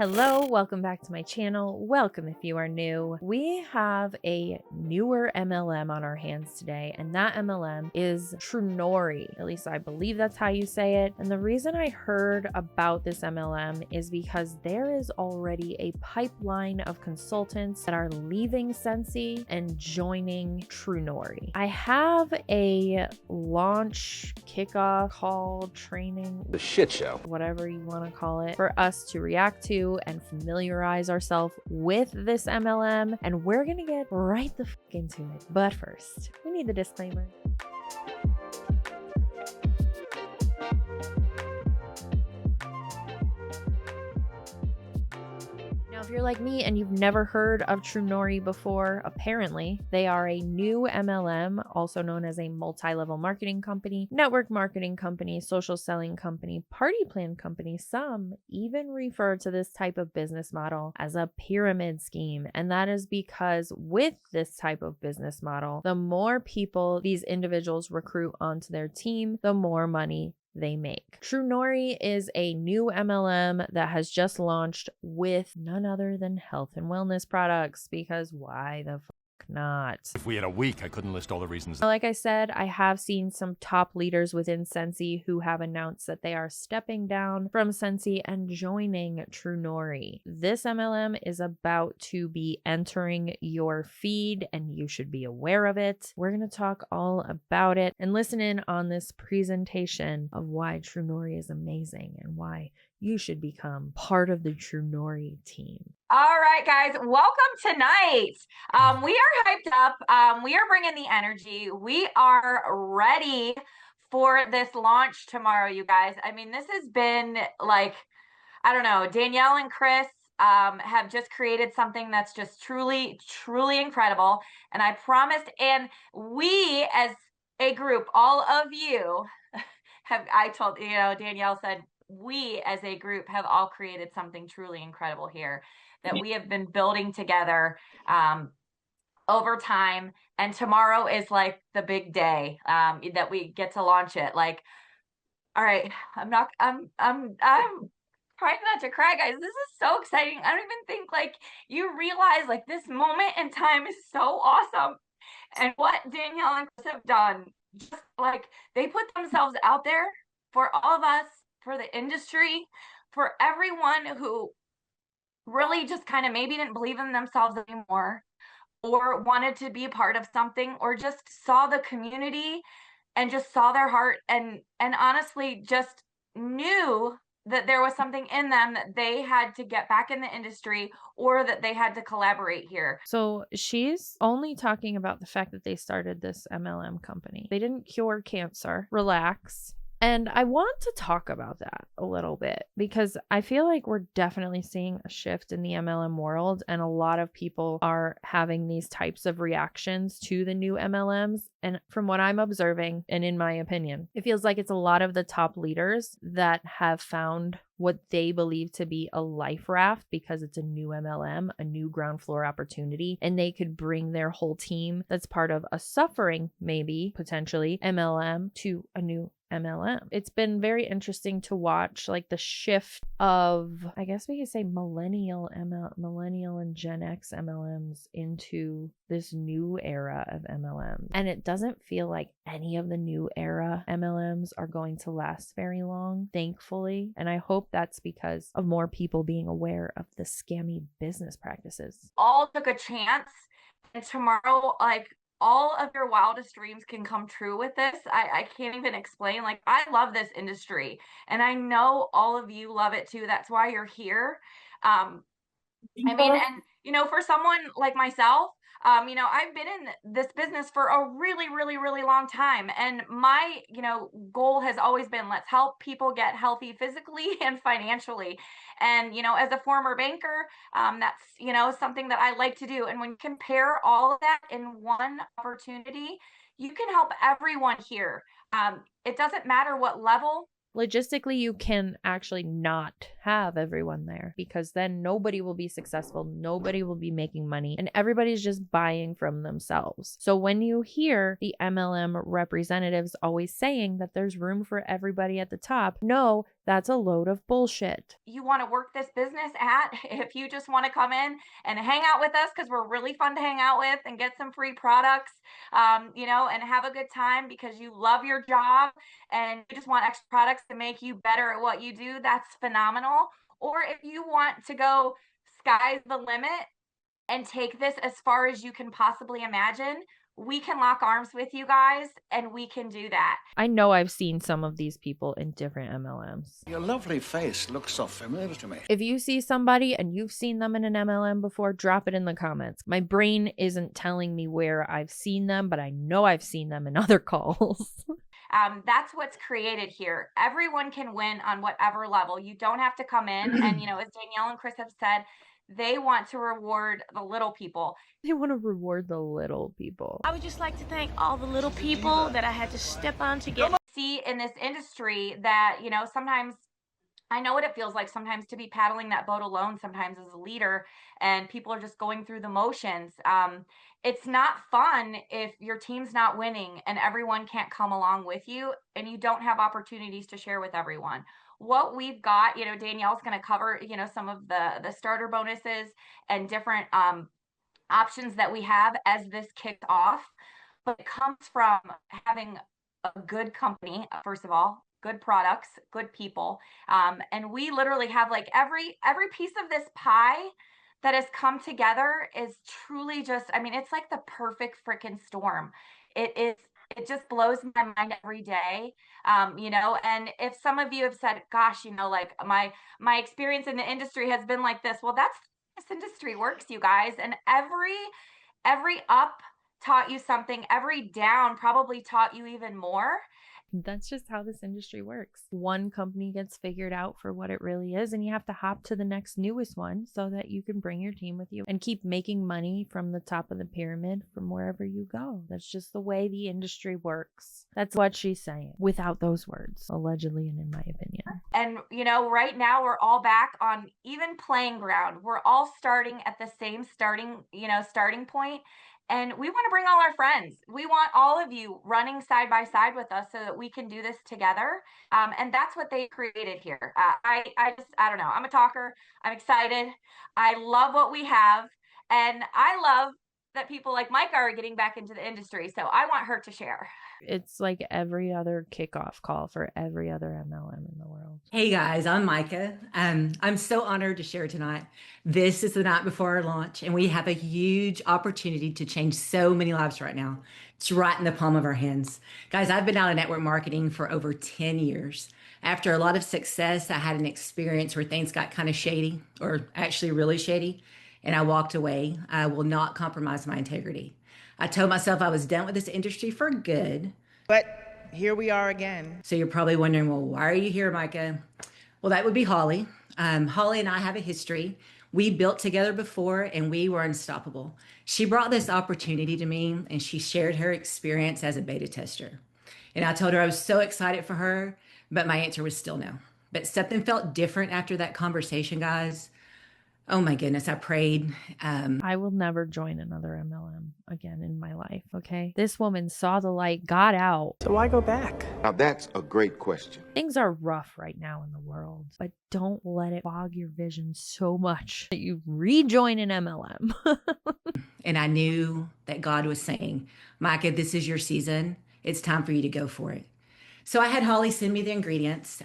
Hello, welcome back to my channel. Welcome if you are new. We have a newer MLM on our hands today, and that MLM is Trunori. At least I believe that's how you say it. And the reason I heard about this MLM is because there is already a pipeline of consultants that are leaving Scentsy and joining Trunori. I have a launch kickoff call training, The shit show, whatever you want to call it, for us to react to and familiarize ourselves with this MLM, and we're gonna get right the fuck into it. But first, we need the disclaimer. Now, if you're like me and you've never heard of Trunori before, apparently they are a new MLM, also known as a multi-level marketing company, network marketing company, social selling company, party plan company. Some even refer to this type of business model as a pyramid scheme. And that is because with this type of business model, the more people these individuals recruit onto their team, the more money they make. Trunori is a new MLM that has just launched with none other than health and wellness products, because why the fuck not? If we had a week, I couldn't list all the reasons. Like I said, I have seen some top leaders within Scentsy who have announced that they are stepping down from Scentsy and joining Trunori. This MLM is about to be entering your feed, and you should be aware of it. We're going to talk all about it and listen in on this presentation of why Trunori is amazing and why you should become part of the Trunori team. All right, guys, welcome tonight. We are hyped up. We are bringing the energy. We are ready for this launch tomorrow, you guys. I mean, this has been like, I don't know, Danielle and Chris have just created something that's just truly, truly incredible. And I promised, and we as a group, all of you Danielle said, we as a group have all created something truly incredible here that we have been building together over time. And tomorrow is like the big day that we get to launch it. Like, all right, I'm trying not to cry, guys. This is so exciting. I don't even think like you realize like this moment in time is so awesome. And what Danielle and Chris have done, just like they put themselves out there for all of us, for the industry, for everyone who really just kind of maybe didn't believe in themselves anymore, or wanted to be a part of something, or just saw the community and just saw their heart and honestly just knew that there was something in them that they had to get back in the industry, or that they had to collaborate here. So she's only talking about the fact that they started this MLM company. They didn't cure cancer. Relax. And I want to talk about that a little bit, because I feel like we're definitely seeing a shift in the MLM world, and a lot of people are having these types of reactions to the new MLMs. And from what I'm observing, and in my opinion, it feels like it's a lot of the top leaders that have found what they believe to be a life raft, because it's a new MLM, a new ground floor opportunity, and they could bring their whole team that's part of a suffering, maybe potentially MLM, to a new MLM. It's been very interesting to watch like the shift of, I guess we could say, millennial and Gen X MLMs into this new era of MLMs. And it doesn't feel like any of the new era MLMs are going to last very long, thankfully. And I hope that's because of more people being aware of the scammy business practices. All took a chance, and tomorrow, like, all of your wildest dreams can come true with this. I can't even explain. Like, I love this industry, and I know all of you love it too. That's why you're here. I mean, and for someone like myself, I've been in this business for a really, really, really long time. And my, goal has always been, let's help people get healthy physically and financially. And, as a former banker, that's, something that I like to do. And when you compare all of that in one opportunity, you can help everyone here. It doesn't matter what level. Logistically, you can actually not have everyone there, because then nobody will be successful, nobody will be making money, and everybody's just buying from themselves. So when you hear the MLM representatives always saying that there's room for everybody at the top, no, that's a load of bullshit. You want to work this business at, if you just want to come in and hang out with us because we're really fun to hang out with and get some free products, and have a good time because you love your job and you just want extra products to make you better at what you do, that's phenomenal. Or if you want to go sky's the limit and take this as far as you can possibly imagine, we can lock arms with you guys and we can do that. I know I've seen some of these people in different MLMs. Your lovely face looks so familiar to me. If you see somebody and you've seen them in an MLM before, drop it in the comments. My brain isn't telling me where I've seen them, but I know I've seen them in other calls. That's what's created here. Everyone can win on whatever level. You don't have to come in. And, as Danielle and Chris have said, they want to reward the little people. They want to reward the little people. I would just like to thank all the little people that I had to step on to get. See in this industry that, sometimes I know what it feels like sometimes to be paddling that boat alone, sometimes as a leader, and people are just going through the motions. It's not fun if your team's not winning and everyone can't come along with you and you don't have opportunities to share with everyone. What we've got, Danielle's going to cover, some of the starter bonuses and different options that we have as this kicks off. But it comes from having a good company, first of all, good products, good people. And we literally have like every piece of this pie that has come together is truly just, it's like the perfect freaking storm. It just blows my mind every day. And if some of you have said, gosh, like my experience in the industry has been like this, well, that's this industry works, you guys. And every up taught you something, every down probably taught you even more. That's just how this industry works. One company gets figured out for what it really is, and you have to hop to the next newest one so that you can bring your team with you and keep making money from the top of the pyramid from wherever you go. That's just the way the industry works. That's what she's saying without those words, allegedly, and in my opinion. And, right now we're all back on even playing ground. We're all starting at the same starting point. And we want to bring all our friends. We want all of you running side by side with us so that we can do this together. And that's what they created here. I don't know. I'm a talker. I'm excited. I love what we have. And I love that people like Micah are getting back into the industry. So I want her to share. It's like every other kickoff call for every other MLM in the world. Hey guys, I'm Micah. I'm so honored to share tonight. This is the night before our launch, and we have a huge opportunity to change so many lives right now. It's right in the palm of our hands. Guys, I've been out of network marketing for over 10 years. After a lot of success, I had an experience where things got kind of shady, or actually really shady, and I walked away. I will not compromise my integrity. I told myself I was done with this industry for good. But here we are again. So you're probably wondering, well, why are you here, Micah? Well, that would be Holly. Holly and I have a history. We built together before and we were unstoppable. She brought this opportunity to me and she shared her experience as a beta tester. And I told her I was so excited for her, but my answer was still no. But something felt different after that conversation, guys. Oh my goodness, I prayed. I will never join another MLM again in my life, okay? This woman saw the light, got out. So why go back? Now that's a great question. Things are rough right now in the world, but don't let it fog your vision so much that you rejoin an MLM. And I knew that God was saying, Micah, this is your season. It's time for you to go for it. So I had Holly send me the ingredients.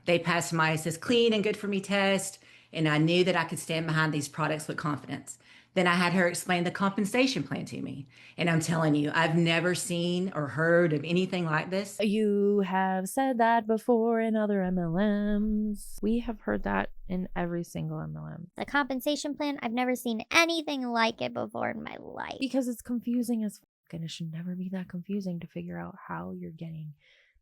They passed my Says Clean and Good For Me test. And I knew that I could stand behind these products with confidence. Then I had her explain the compensation plan to me. And I'm telling you, I've never seen or heard of anything like this. You have said that before in other MLMs. We have heard that in every single MLM. The compensation plan, I've never seen anything like it before in my life. Because it's confusing as fuck, and it should never be that confusing to figure out how you're getting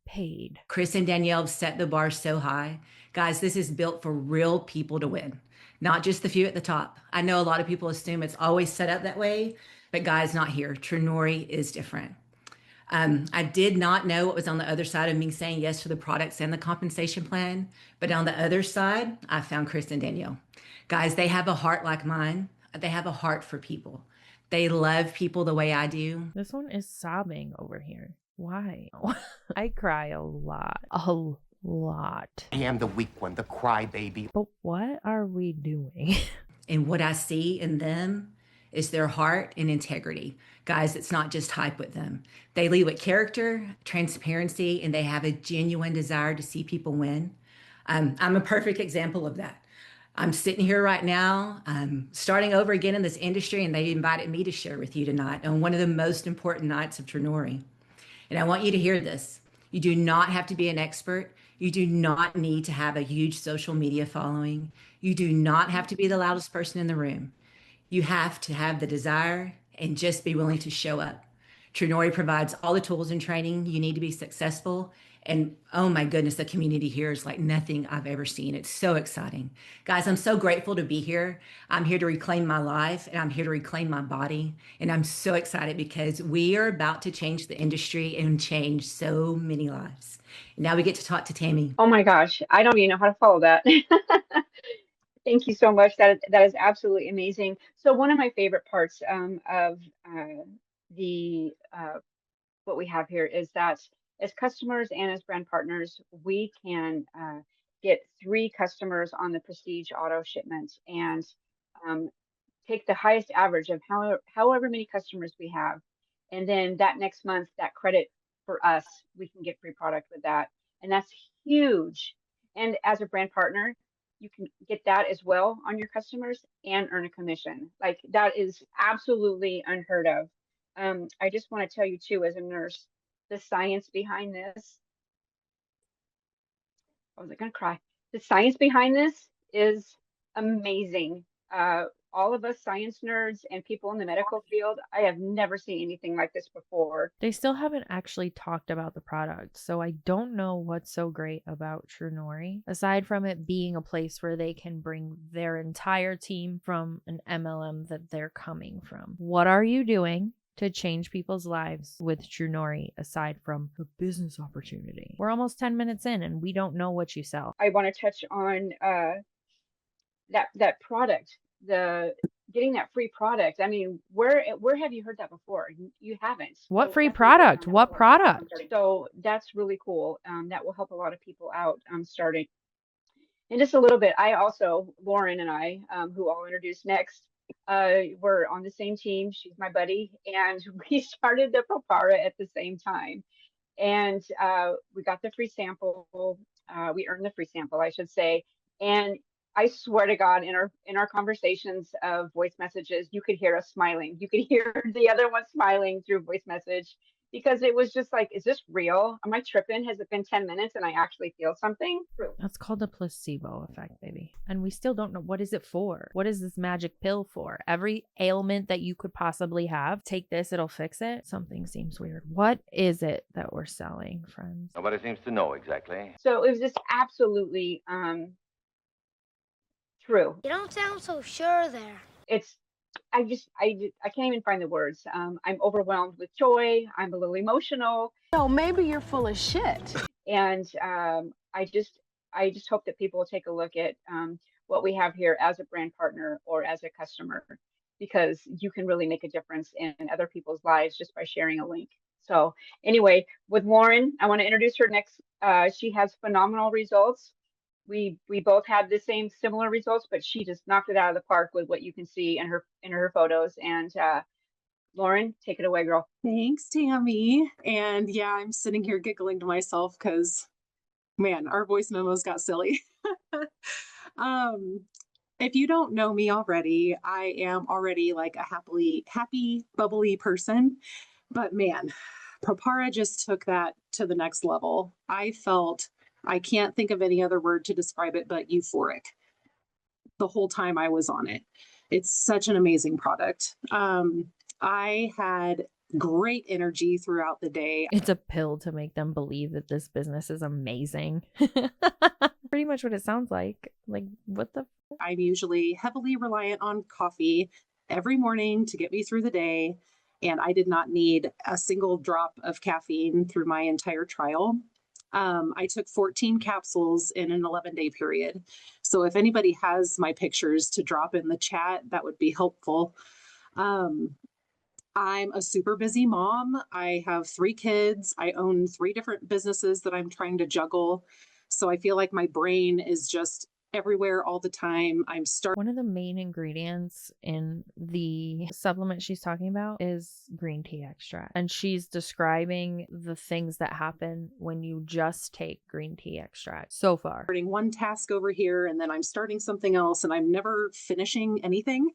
paid. Chris and Danielle set the bar so high. Guys, this is built for real people to win, not just the few at the top. I know a lot of people assume it's always set up that way, but guys, not here. Trunori is different. I did not know what was on the other side of me saying yes to the products and the compensation plan. But on the other side, I found Chris and Danielle. Guys, they have a heart like mine. They have a heart for people. They love people the way I do. This one is sobbing over here. Why? I cry a lot. A lot. I am the weak one, the crybaby. But what are we doing? And what I see in them is their heart and integrity. Guys, it's not just hype with them. They lead with character, transparency, and they have a genuine desire to see people win. I'm a perfect example of that. I'm sitting here right now, starting over again in this industry, and they invited me to share with you tonight on one of the most important nights of Trunori. And I want you to hear this. You do not have to be an expert. You do not need to have a huge social media following. You do not have to be the loudest person in the room. You have to have the desire and just be willing to show up. Trunori provides all the tools and training you need to be successful. And oh my goodness, the community here is like nothing I've ever seen. It's so exciting. Guys, I'm so grateful to be here. I'm here to reclaim my life and I'm here to reclaim my body. And I'm so excited because we are about to change the industry and change so many lives. And now we get to talk to Tammy. Oh my gosh, I don't even know how to follow that. Thank you so much. That is absolutely amazing. So one of my favorite parts of the what we have here is that as customers and as brand partners, we can get 3 customers on the Prestige auto shipment and take the highest average of however many customers we have. And then that next month, that credit for us, we can get free product with that. And that's huge. And as a brand partner, you can get that as well on your customers and earn a commission. Like that is absolutely unheard of. I just want to tell you too, as a nurse, the science behind this. I was going to cry. The science behind this is amazing. All of us science nerds and people in the medical field, I have never seen anything like this before. They still haven't actually talked about the product, so I don't know what's so great about Trunori, aside from it being a place where they can bring their entire team from an MLM that they're coming from. What are you doing to change people's lives with Trunori aside from the business opportunity? We're almost 10 minutes in and we don't know what you sell. I want to touch on that product, the getting that free product. I mean, where have you heard that before? You haven't. What So free that's product? What product? So that's really cool. That will help a lot of people out starting. And just a little bit, I also, Lauren and I, who I'll introduce next, we're on the same team. She's my buddy, and we started the Propara at the same time. And we got the free sample. We earned the free sample, I should say. And I swear to God, in our conversations of voice messages, you could hear us smiling. You could hear the other one smiling through voice message because it was just like, is this real? Am I tripping? Has it been 10 minutes and I actually feel something? That's called a placebo effect, baby. And we still don't know, what is it for? What is this magic pill for? Every ailment that you could possibly have, take this, it'll fix it. Something seems weird. What is it that we're selling, friends? Nobody seems to know exactly. So it was just absolutely true. You don't sound so sure there. It's I can't even find the words. I'm overwhelmed with joy. I'm a little emotional. No, maybe you're full of shit. And I just hope that people will take a look at what we have here as a brand partner or as a customer, because you can really make a difference in other people's lives just by sharing a link. So anyway, with Lauren, I want to introduce her next. She has phenomenal results. We both had the same similar results, but she just knocked it out of the park with what you can see in her photos. And Lauren, take it away, girl. Thanks, Tammy. And yeah, I'm sitting here giggling to myself because, man, our voice memos got silly. If you don't know me already, I am already like a happy, bubbly person. But man, Propara just took that to the next level. I can't think of any other word to describe it but euphoric the whole time I was on it. It's such an amazing product. I had great energy throughout the day. It's a pill to make them believe that this business is amazing. Pretty much what it sounds like. Like, what the? I'm usually heavily reliant on coffee every morning to get me through the day. and I did not need a single drop of caffeine through my entire trial. I took 14 capsules in an 11-day period. So if anybody has my pictures to drop in the chat, that would be helpful. I'm a super busy mom. I have 3 kids. I own 3 different businesses that I'm trying to juggle. So I feel like my brain is just everywhere all the time. One of the main ingredients in the supplement she's talking about is green tea extract. And she's describing the things that happen when you just take green tea extract so far. Starting one task over here, and then I'm starting something else, and I'm never finishing anything.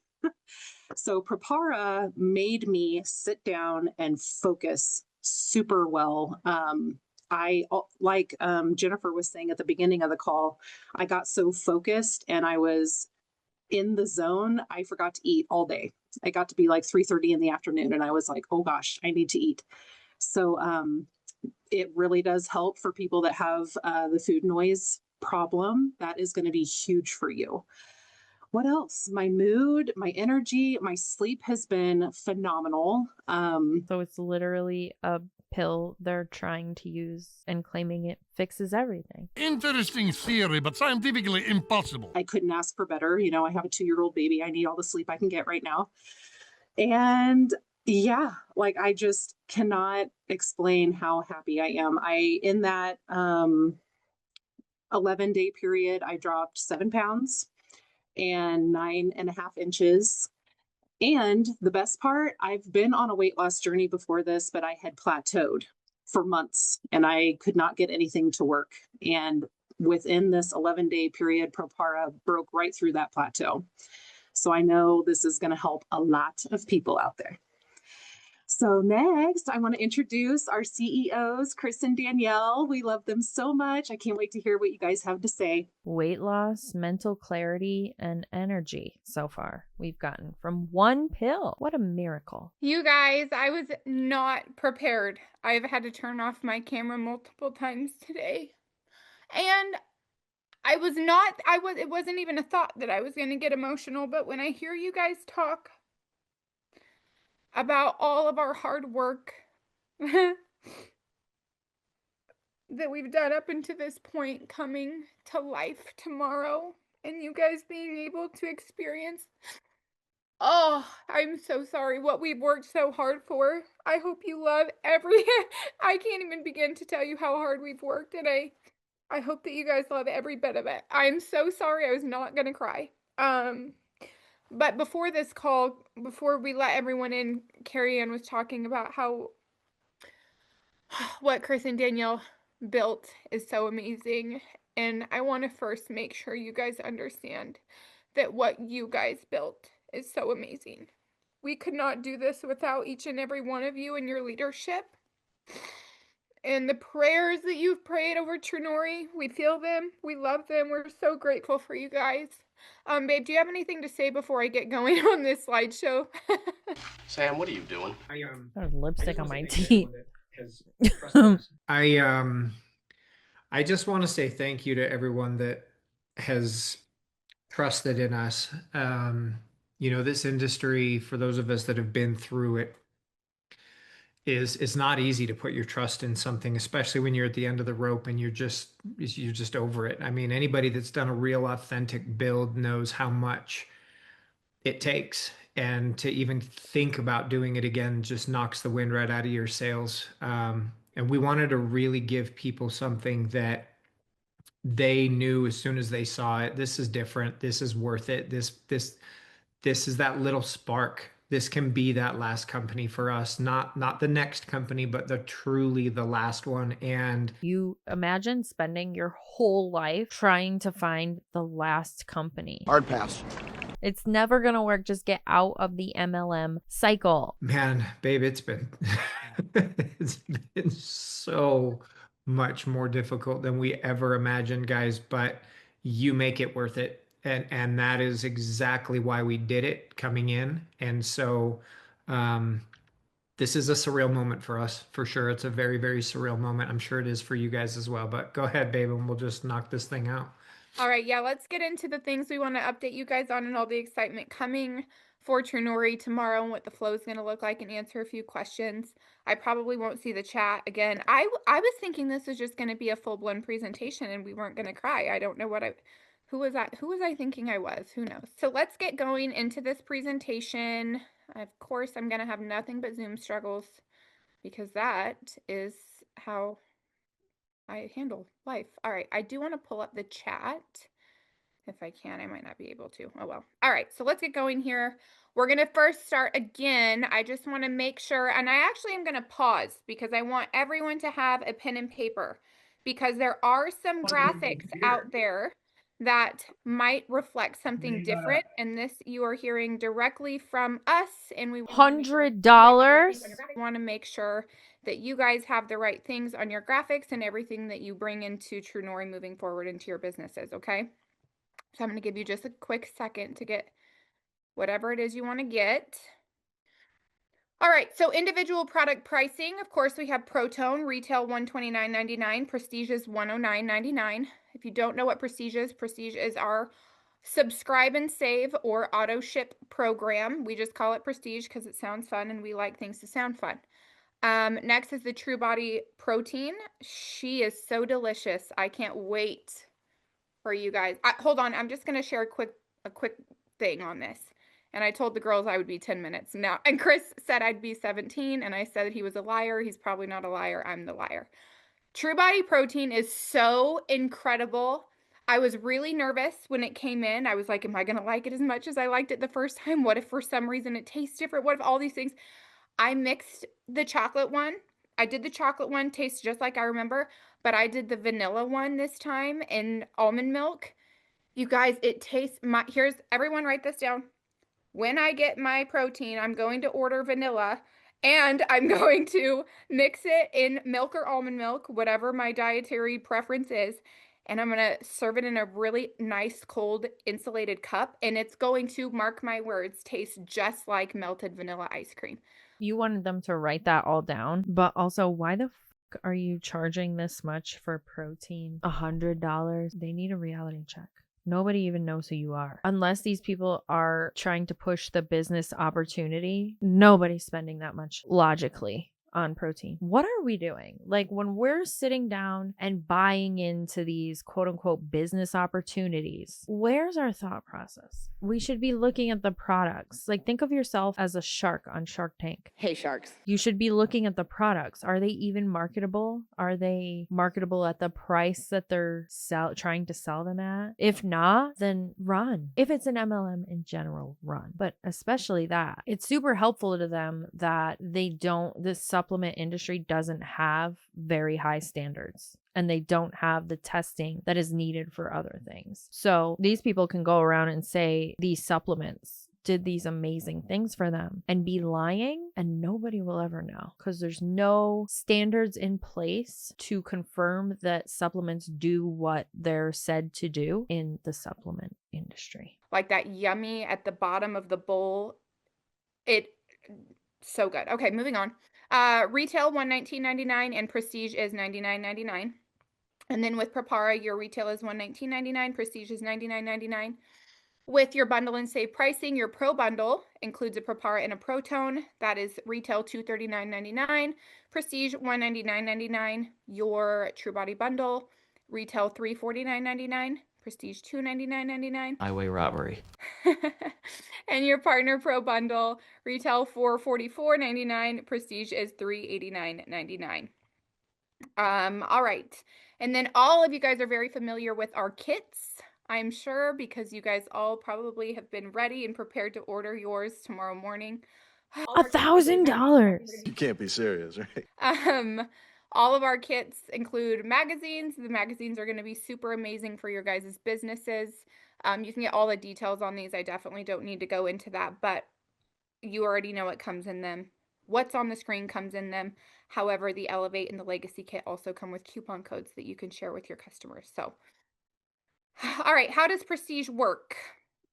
So Prepara made me sit down and focus super well. I, like Jennifer was saying at the beginning of the call, I got so focused and I was in the zone. I forgot to eat all day. I got to be like 3:30 in the afternoon and I was like, oh gosh, I need to eat. So it really does help for people that have the food noise problem. That is going to be huge for you. What else? My mood, my energy, my sleep has been phenomenal. So it's literally a pill they're trying to use and claiming it fixes everything. Interesting theory, but scientifically impossible. I couldn't ask for better. You know, I have a 2-year-old baby. I need all the sleep I can get right now. And yeah, like I just cannot explain how happy I am. In that 11-day period, I dropped 7 pounds and 9.5 inches. And the best part, I've been on a weight loss journey before this, but I had plateaued for months and I could not get anything to work. And within this 11-day period, Prepara broke right through that plateau. So I know this is going to help a lot of people out there. So next, I want to introduce our CEOs, Chris and Danielle. We love them so much. I can't wait to hear what you guys have to say. Weight loss, mental clarity, and energy so far we've gotten from one pill. What a miracle. You guys, I was not prepared. I've had to turn off my camera multiple times today. And it wasn't even a thought that I was going to get emotional, but when I hear you guys talk about all of our hard work that we've done up until this point coming to life tomorrow and you guys being able to experience, oh, I'm so sorry what we've worked so hard for. I hope you love I can't even begin to tell you how hard we've worked, and I hope that you guys love every bit of it. I'm so sorry. I was not going to cry. But before this call, before we let everyone in, Carrie Ann was talking about how what Chris and Danielle built is so amazing. And I want to first make sure you guys understand that what you guys built is so amazing. We could not do this without each and every one of you and your leadership. And the prayers that you've prayed over Trunori, we feel them. We love them. We're so grateful for you guys. Babe, do you have anything to say before I get going on this slideshow? Sam, what are you doing? There's lipstick on my teeth. I just want to say thank you to everyone that has trusted in us. You know, this industry, for those of us that have been through it, it's not easy to put your trust in something, especially when you're at the end of the rope and you're just over it. I mean, anybody that's done a real authentic build knows how much it takes, and to even think about doing it again just knocks the wind right out of your sails. And we wanted to really give people something that they knew as soon as they saw it. This is different. This is worth it. This is that little spark. This can be that last company for us, not the next company, but truly the last one. And you imagine spending your whole life trying to find the last company. Hard pass. It's never going to work. Just get out of the MLM cycle. Man, babe, it's been so much more difficult than we ever imagined, guys, but you make it worth it. And that is exactly why we did it coming in. And so this is a surreal moment for us, for sure. It's a very, very surreal moment. I'm sure it is for you guys as well. But go ahead, babe, and we'll just knock this thing out. All right, yeah, let's get into the things we want to update you guys on and all the excitement coming for Trunori tomorrow and what the flow is going to look like and answer a few questions. I probably won't see the chat again. I was thinking this was just going to be a full-blown presentation and we weren't going to cry. I don't know who was I thinking I was? Who knows? So let's get going into this presentation. Of course, I'm going to have nothing but Zoom struggles because that is how I handle life. All right, I do want to pull up the chat. If I can, I might not be able to. Oh well. All right, so let's get going here. We're going to first start again. I just want to make sure, and I actually am going to pause because I want everyone to have a pen and paper because there are some graphics out there that might reflect something different. And this you are hearing directly from us, and we $100. want to make sure that you guys have the right things on your graphics and everything that you bring into Trunori moving forward into your businesses, okay? So I'm going to give you just a quick second to get whatever it is you want to get. All right, so individual product pricing. Of course, we have Protone, retail $129.99, Prestige is $109.99. If you don't know what Prestige is our subscribe and save or auto ship program. We just call it Prestige because it sounds fun and we like things to sound fun. Next is the True Body Protein. She is so delicious. I can't wait for you guys. Hold on, I'm just going to share a quick thing on this. And I told the girls I would be 10 minutes now. And Chris said I'd be 17, and I said he was a liar. He's probably not a liar. I'm the liar. True Body Protein is so incredible. I was really nervous when it came in. I was like, am I going to like it as much as I liked it the first time? What if for some reason it tastes different? What if all these things? I mixed the chocolate one. I did the chocolate one, tastes just like I remember, but I did the vanilla one this time in almond milk. You guys, it tastes here's everyone write this down. When I get my protein, I'm going to order vanilla and I'm going to mix it in milk or almond milk, whatever my dietary preference is. And I'm going to serve it in a really nice cold insulated cup. And it's going to, mark my words, taste just like melted vanilla ice cream. You wanted them to write that all down, but also why the fuck are you charging this much for protein? $100. They need a reality check. Nobody even knows who you are. Unless these people are trying to push the business opportunity, nobody's spending that much logically on protein. What are we doing? Like when we're sitting down and buying into these quote unquote business opportunities, where's our thought process? We should be looking at the products. Like think of yourself as a shark on Shark Tank. Hey, sharks. You should be looking at the products. Are they even marketable? Are they marketable at the price that they're trying to sell them at? If not, then run. If it's an MLM in general, run. But especially that. It's super helpful to them that this supplement industry doesn't have very high standards and they don't have the testing that is needed for other things. So these people can go around and say these supplements did these amazing things for them and be lying, and nobody will ever know because there's no standards in place to confirm that supplements do what they're said to do in the supplement industry. Like that yummy at the bottom of the bowl. So good. Okay, moving on. Retail $119.99 and Prestige is $99.99. And then with Prepara, your retail is $119.99, Prestige is $99.99. With your bundle and save pricing, your Pro Bundle includes a Prepara and a Protone. That is retail $239.99, Prestige $199.99. Your True Body Bundle, retail $349.99, Prestige $299.99. Highway robbery. And your Partner Pro Bundle, retail $444.99, Prestige is $389.99. All right. And then all of you guys are very familiar with our kits, I'm sure, because you guys all probably have been ready and prepared to order yours tomorrow morning. $1,000. You can't be serious, right? All of our kits include magazines. The magazines are going to be super amazing for your guys' businesses. You can get all the details on these. I definitely don't need to go into that, but you already know what comes in them. What's on the screen comes in them. However, the Elevate and the Legacy kit also come with coupon codes that you can share with your customers. So, all right, how does Prestige work?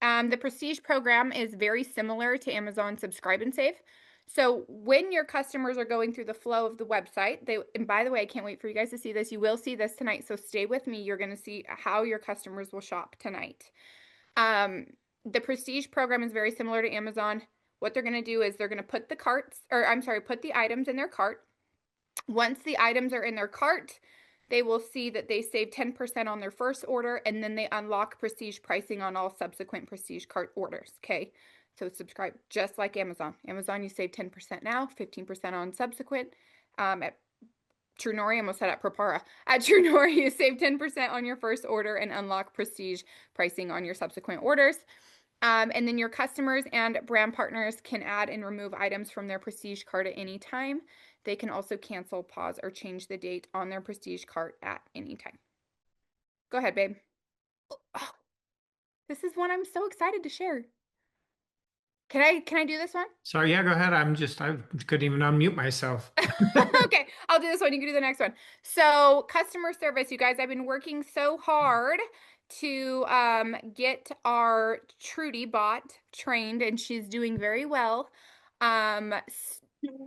The Prestige program is very similar to Amazon Subscribe and Save. So when your customers are going through the flow of the website, and by the way, I can't wait for you guys to see this. You will see this tonight, so stay with me. You're going to see how your customers will shop tonight. The Prestige program is very similar to Amazon. What they're going to do is they're going to put put the items in their cart. Once the items are in their cart, they will see that they save 10% on their first order, and then they unlock Prestige pricing on all subsequent Prestige cart orders. Okay, so subscribe just like Amazon. Amazon, you save 10% now, 15% on subsequent. At Trunori, I almost said at Prepara. At Trunori, you save 10% on your first order and unlock Prestige pricing on your subsequent orders. And then your customers and brand partners can add and remove items from their Prestige cart at any time. They can also cancel, pause, or change the date on their Prestige cart at any time. Go ahead, babe. Oh, this is one I'm so excited to share. Can I do this one? Sorry, yeah, go ahead. I couldn't even unmute myself. Okay, I'll do this one. You can do the next one. So customer service, you guys, I've been working so hard to get our Trudy bot trained, and she's doing very well.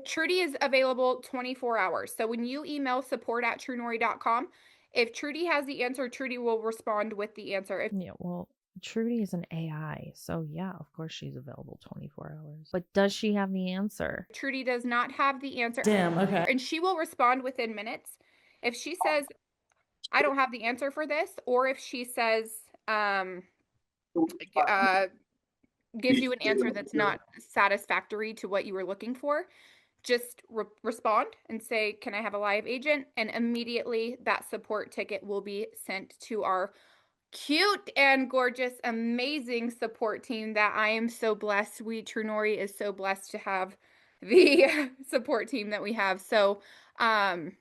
Trudy is available 24 hours. So when you email support@trunori.com, if Trudy has the answer, Trudy will respond with the answer. Yeah, well, Trudy is an AI, so yeah, of course she's available 24 hours. But does she have the answer? Trudy does not have the answer. Damn, okay. And she will respond within minutes. If she says, I don't have the answer for this, or if she says, gives you an answer that's not satisfactory to what you were looking for, just respond and say, can I have a live agent? And immediately that support ticket will be sent to our cute and gorgeous, amazing support team that I am so blessed. Trunori is so blessed to have the support team that we have. So, and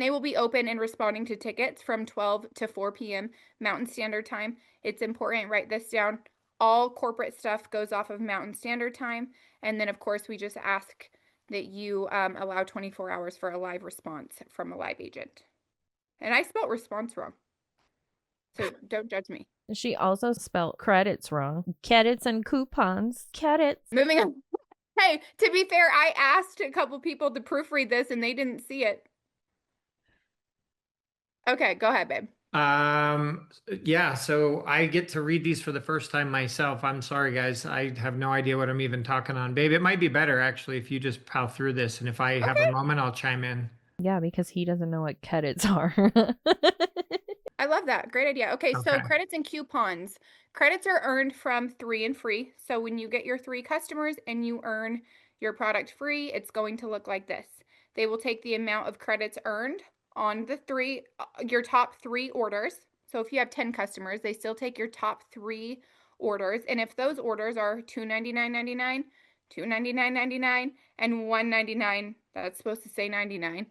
they will be open and responding to tickets from 12 to 4 p.m. Mountain Standard Time. It's important, write this down. All corporate stuff goes off of Mountain Standard Time. And then, of course, we just ask that you allow 24 hours for a live response from a live agent. And I spelled response wrong, so don't judge me. She also spelled credits wrong. Credits and coupons. Credits. Moving on. Hey, to be fair, I asked a couple people to proofread this and they didn't see it. Okay, go ahead, babe. Yeah, so I get to read these for the first time myself. I'm sorry, guys. I have no idea what I'm even talking on. Babe, it might be better, actually, if you just plow through this. And if I have a moment, I'll chime in. Yeah, because he doesn't know what credits are. I love that. Great idea. Okay, so credits and coupons. Credits are earned from 3 and free. So when you get your 3 customers and you earn your product free, it's going to look like this. They will take the amount of credits earned on the your top 3 orders. So if you have 10 customers, they still take your top 3 orders. And if those orders are $299.99, $299.99, and $199, that's supposed to say 99.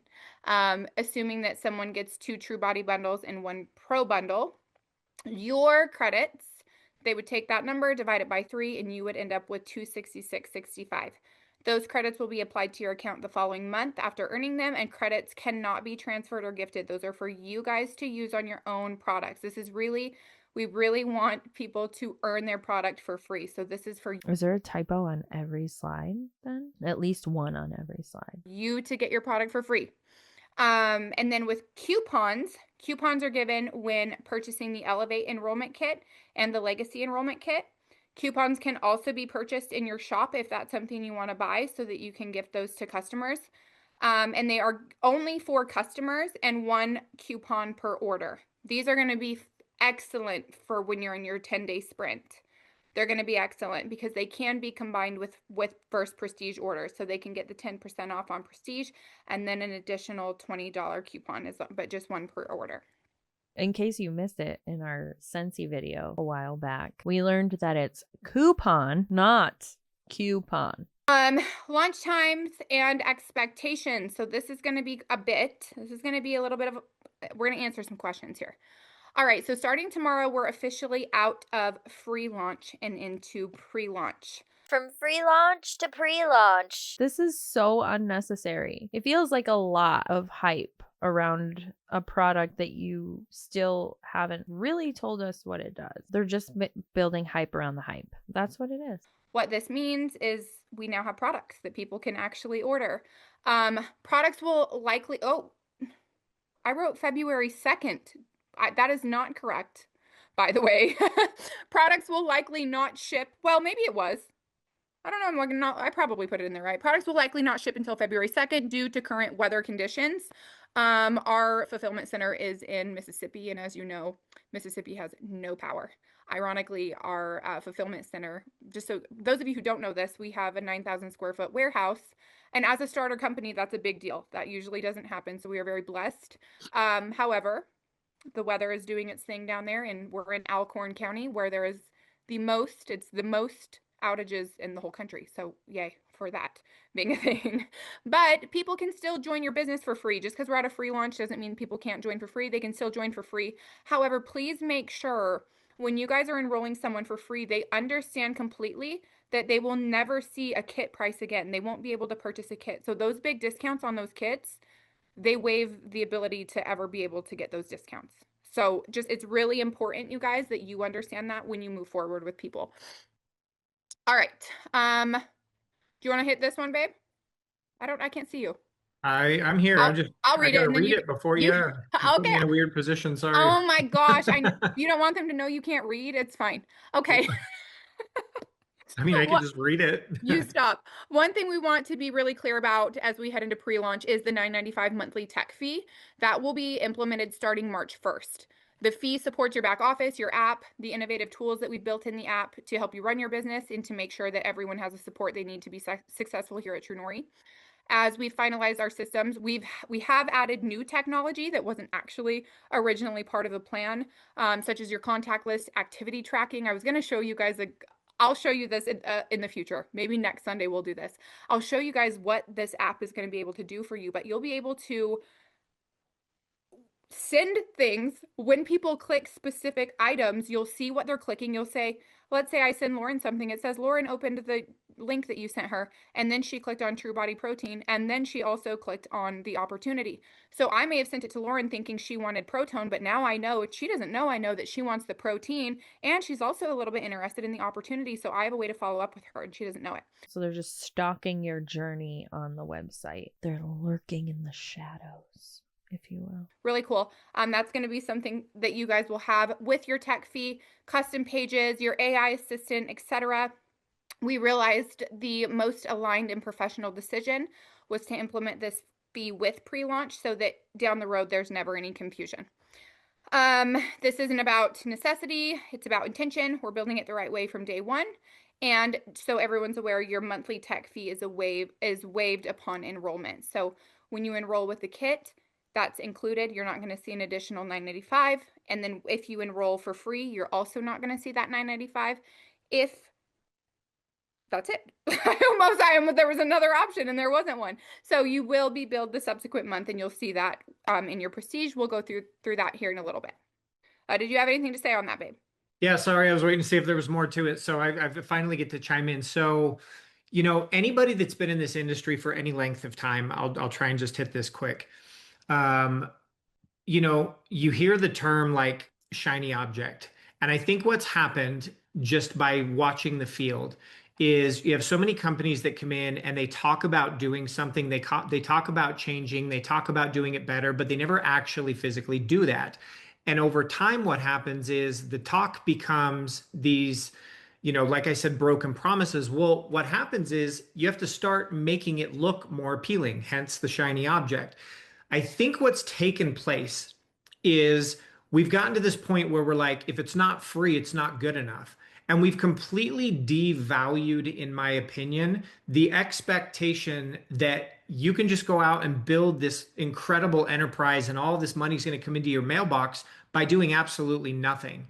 Assuming that someone gets 2 True Body bundles and 1 Pro bundle, your credits, they would take that number, divide it by 3, and you would end up with $266.65. Those credits will be applied to your account the following month after earning them, and credits cannot be transferred or gifted. Those are for you guys to use on your own products. This is really, we really want people to earn their product for free. So this is for Is there a typo on every slide then? At least one on every slide. You to get your product for free. And then with coupons are given when purchasing the Elevate Enrollment Kit and the Legacy Enrollment Kit. Coupons can also be purchased in your shop if that's something you want to buy so that you can gift those to customers. And they are only for customers and 1 coupon per order. These are going to be excellent for when you're in your 10-day sprint. They're going to be excellent because they can be combined with first Prestige orders. So they can get the 10% off on Prestige and then an additional $20 coupon, but just 1 per order. In case you missed it in our Scentsy video a while back, we learned that it's coupon, not coupon. Launch times and expectations. So this is going to be a little bit of, we're going to answer some questions here. All right, so starting tomorrow, we're officially out of free launch and into pre-launch. From free launch to pre-launch. This is so unnecessary. It feels like a lot of hype around a product that you still haven't really told us what it does. They're just building hype around the hype. That's what it is. What this means is we now have products that people can actually order. Products will likely, I wrote February 2nd. That is not correct. by the way. Products will likely not ship. Well, maybe it was. I don't know. I'm looking. I probably put it in there, right? Products will likely not ship until February 2nd due to current weather conditions. Our fulfillment center is in Mississippi, and as you know, Mississippi has no power. Ironically, our fulfillment center, just so those of you who don't know this, we have a 9,000 square foot warehouse. And as a starter company, that's a big deal. That usually doesn't happen. So we are very blessed. However, the weather is doing its thing down there, and we're in Alcorn County where there is it's the most outages in the whole country. So yay for that being a thing. But people can still join your business for free. Just because we're at a free launch doesn't mean people can't join for free. They can still join for free. However, please make sure when you guys are enrolling someone for free, they understand completely that they will never see a kit price again. They won't be able to purchase a kit. So those big discounts on those kits, they waive the ability to ever be able to get those discounts. So just, it's really important, you guys, that you understand that when you move forward with people. All right. Do you want to hit this one, babe? I can't see you. I'm here. I'll read I gotta it and then read it before you put me okay. in a weird position. Sorry. Oh my gosh. You don't want them to know you can't read? It's fine. Okay. I mean, I can just read it. You stop. One thing we want to be really clear about as we head into pre-launch is the $9.95 monthly tech fee. That will be implemented starting March 1st. The fee supports your back office, your app, the innovative tools that we've built in the app to help you run your business and to make sure that everyone has the support they need to be successful here at Trunori. As we finalize our systems, we have added new technology that wasn't actually originally part of the plan, such as your contact list activity tracking. I was going to show you guys I'll show you this in the future. Maybe next Sunday we'll do this. I'll show you guys what this app is going to be able to do for you, but you'll be able to send things. When people click specific items, you'll see what they're clicking. You'll say, let's say I send Lauren something. It says Lauren opened the link that you sent her, and then she clicked on True Body Protein, and then she also clicked on the opportunity. So I may have sent it to Lauren thinking she wanted Protone, but now I know she doesn't know. I know that she wants the protein, and she's also a little bit interested in the opportunity. So I have a way to follow up with her, and she doesn't know it. So they're just stalking your journey on the website. They're lurking in the shadows, if you will. Really cool. That's going to be something that you guys will have with your tech fee, custom pages, your AI assistant, etc. We realized the most aligned and professional decision was to implement this fee with pre-launch so that down the road there's never any confusion. This isn't about necessity, it's about intention. We're building it the right way from day one. And so everyone's aware, your monthly tech fee is waived upon enrollment. So when you enroll with the kit, that's included. You're not going to see an additional $9.95. And then if you enroll for free, you're also not going to see that $9.95. That's it. There was another option and there wasn't one. So you will be billed the subsequent month, and you'll see that in your prestige. We'll go through that here in a little bit. Did you have anything to say on that, babe? Yeah, sorry, I was waiting to see if there was more to it. So I finally get to chime in. So, anybody that's been in this industry for any length of time, I'll try and just hit this quick. You hear the term like shiny object. And I think what's happened just by watching the field is you have so many companies that come in and they talk about doing something, they talk about changing, they talk about doing it better, but they never actually physically do that. And over time, what happens is the talk becomes these, like I said, broken promises. Well, what happens is you have to start making it look more appealing, hence the shiny object. I think what's taken place is we've gotten to this point where we're like, if it's not free, it's not good enough. And we've completely devalued, in my opinion, the expectation that you can just go out and build this incredible enterprise and all this money is going to come into your mailbox by doing absolutely nothing.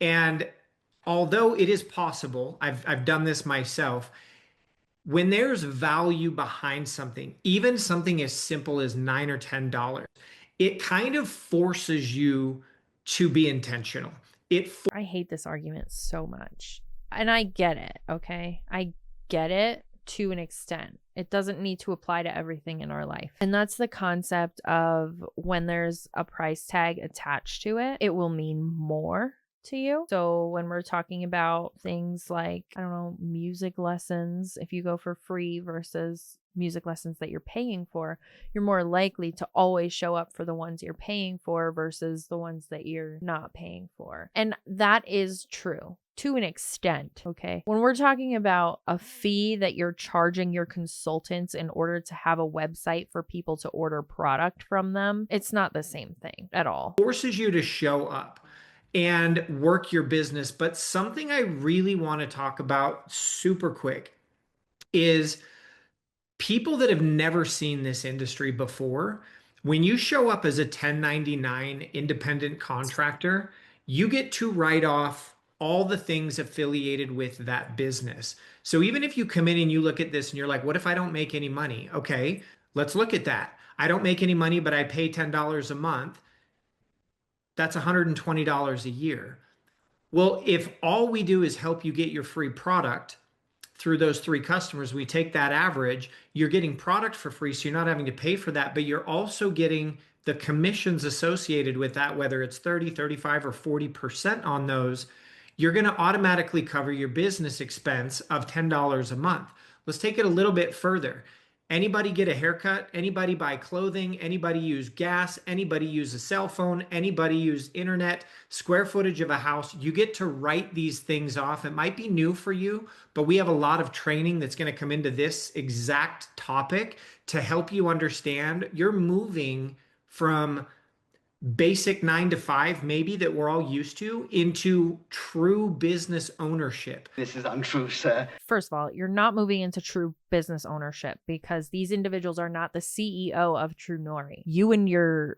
And although it is possible, I've done this myself, when there's value behind something, even something as simple as $9 or $10, it kind of forces you to be intentional. I hate this argument so much. And I get it, okay? I get it to an extent. It doesn't need to apply to everything in our life. And that's the concept of when there's a price tag attached to it, it will mean more to you. So when we're talking about things like, I don't know, music lessons, if you go for free versus music lessons that you're paying for, you're more likely to always show up for the ones you're paying for versus the ones that you're not paying for. And that is true to an extent, okay? When we're talking about a fee that you're charging your consultants in order to have a website for people to order product from them, it's not the same thing at all. Forces you to show up and work your business. But something I really want to talk about super quick is people that have never seen this industry before. When you show up as a 1099 independent contractor, you get to write off all the things affiliated with that business. So even if you come in and you look at this and you're like, what if I don't make any money? Okay, let's look at that. I don't make any money, but I pay $10 a month. That's $120 a year. Well, if all we do is help you get your free product through those three customers, we take that average, you're getting product for free, so you're not having to pay for that, but you're also getting the commissions associated with that, whether it's 30, 35, or 40% on those. You're going to automatically cover your business expense of $10 a month. Let's take it a little bit further. Anybody get a haircut? Anybody buy clothing? Anybody use gas? Anybody use a cell phone? Anybody use internet? Square footage of a house? You get to write these things off. It might be new for you, but we have a lot of training that's going to come into this exact topic to help you understand. You're moving from basic 9 to 5, maybe that we're all used to, into true business ownership. This is untrue, sir. First of all, you're not moving into true business ownership because these individuals are not the CEO of Trunori. You and your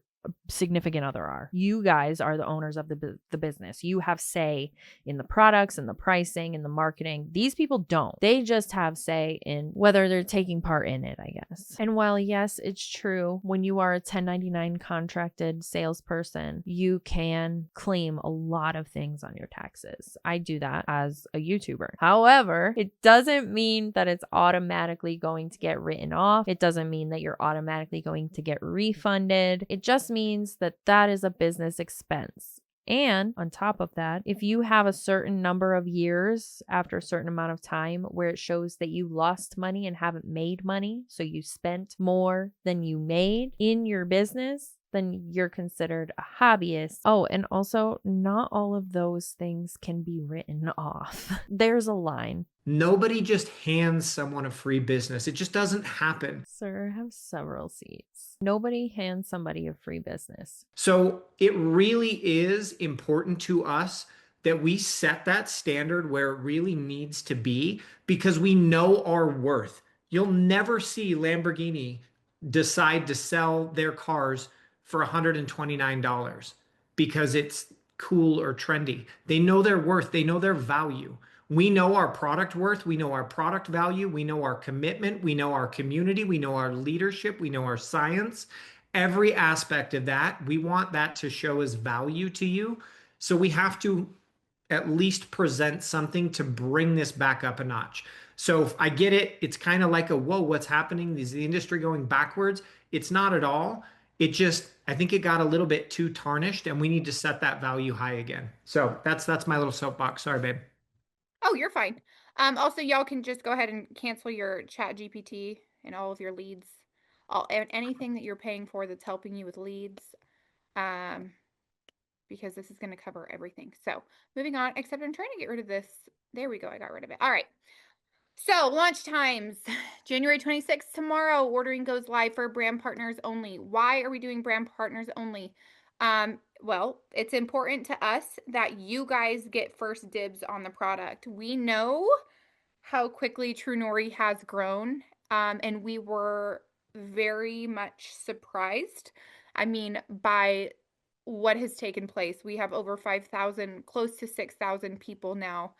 significant other are. You guys are the owners of the business. You have say in the products and the pricing and the marketing. These people don't. They just have say in whether they're taking part in it, I guess. And while yes, it's true, when you are a 1099 contracted salesperson, you can claim a lot of things on your taxes. I do that as a YouTuber. However, it doesn't mean that it's automatically going to get written off. It doesn't mean that you're automatically going to get refunded. It just means that that is a business expense. And on top of that, if you have a certain number of years after a certain amount of time where it shows that you lost money and haven't made money, so you spent more than you made in your business, then you're considered a hobbyist. Oh, and also, not all of those things can be written off. There's a line. Nobody just hands someone a free business. It just doesn't happen. Sir, have several seats. Nobody hands somebody a free business. So it really is important to us that we set that standard where it really needs to be, because we know our worth. You'll never see Lamborghini decide to sell their cars for $129 because it's cool or trendy. They know their worth. They know their value. We know our product worth. We know our product value. We know our commitment. We know our community. We know our leadership. We know our science. Every aspect of that, we want that to show as value to you. So we have to at least present something to bring this back up a notch. So if I get it, it's kind of like a, whoa, what's happening? Is the industry going backwards? It's not at all. It just, I think it got a little bit too tarnished, and we need to set that value high again. So that's my little soapbox. Sorry, babe. Oh, you're fine. Also, y'all can just go ahead and cancel your Chat GPT and all of your leads, anything that you're paying for that's helping you with leads, because this is going to cover everything. So moving on, except I'm trying to get rid of this. There we go. I got rid of it. All right. So launch times, January 26th, tomorrow. Ordering goes live for brand partners only. Why are we doing brand partners only? Well, it's important to us that you guys get first dibs on the product. We know how quickly Trunori has grown, and we were very much surprised. I mean, by what has taken place. We have over 5,000, close to 6,000 people now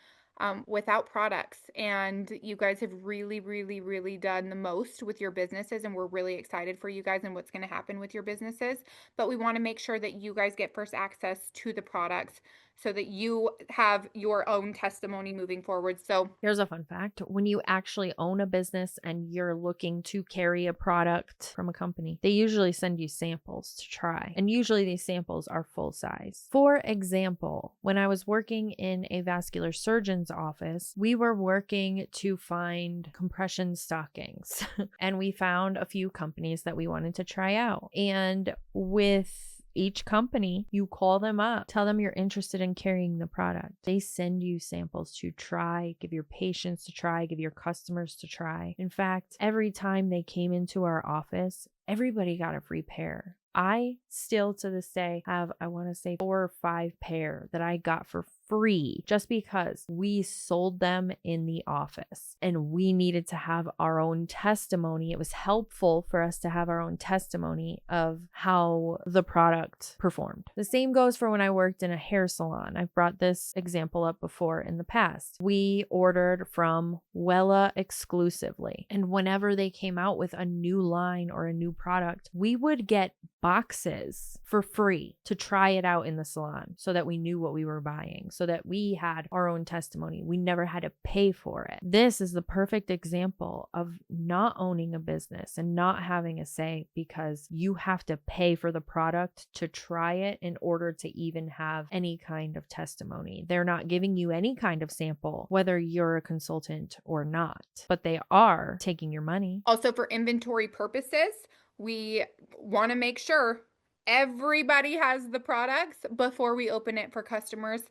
without products, and you guys have really, really, really done the most with your businesses, and we're really excited for you guys and what's going to happen with your businesses. But we want to make sure that you guys get first access to the products so that you have your own testimony moving forward. So here's a fun fact. When you actually own a business and you're looking to carry a product from a company, they usually send you samples to try. And usually these samples are full size. For example, when I was working in a vascular surgeon's office, we were working to find compression stockings and we found a few companies that we wanted to try out. And with each company, you call them up, tell them you're interested in carrying the product. They send you samples to try, give your patients to try, give your customers to try. In fact, every time they came into our office, everybody got a free pair. I still to this day have, I want to say 4 or 5 pair that I got for free just because we sold them in the office and we needed to have our own testimony. It was helpful for us to have our own testimony of how the product performed. The same goes for when I worked in a hair salon. I've brought this example up before in the past. We ordered from Wella exclusively, and whenever they came out with a new line or a new product, we would get boxes for free to try it out in the salon so that we knew what we were buying, so that we had our own testimony. We never had to pay for it. This is the perfect example of not owning a business and not having a say, because you have to pay for the product to try it in order to even have any kind of testimony. They're not giving you any kind of sample, whether you're a consultant or not, but they are taking your money. Also, for inventory purposes, we want to make sure everybody has the products before we open it for customers.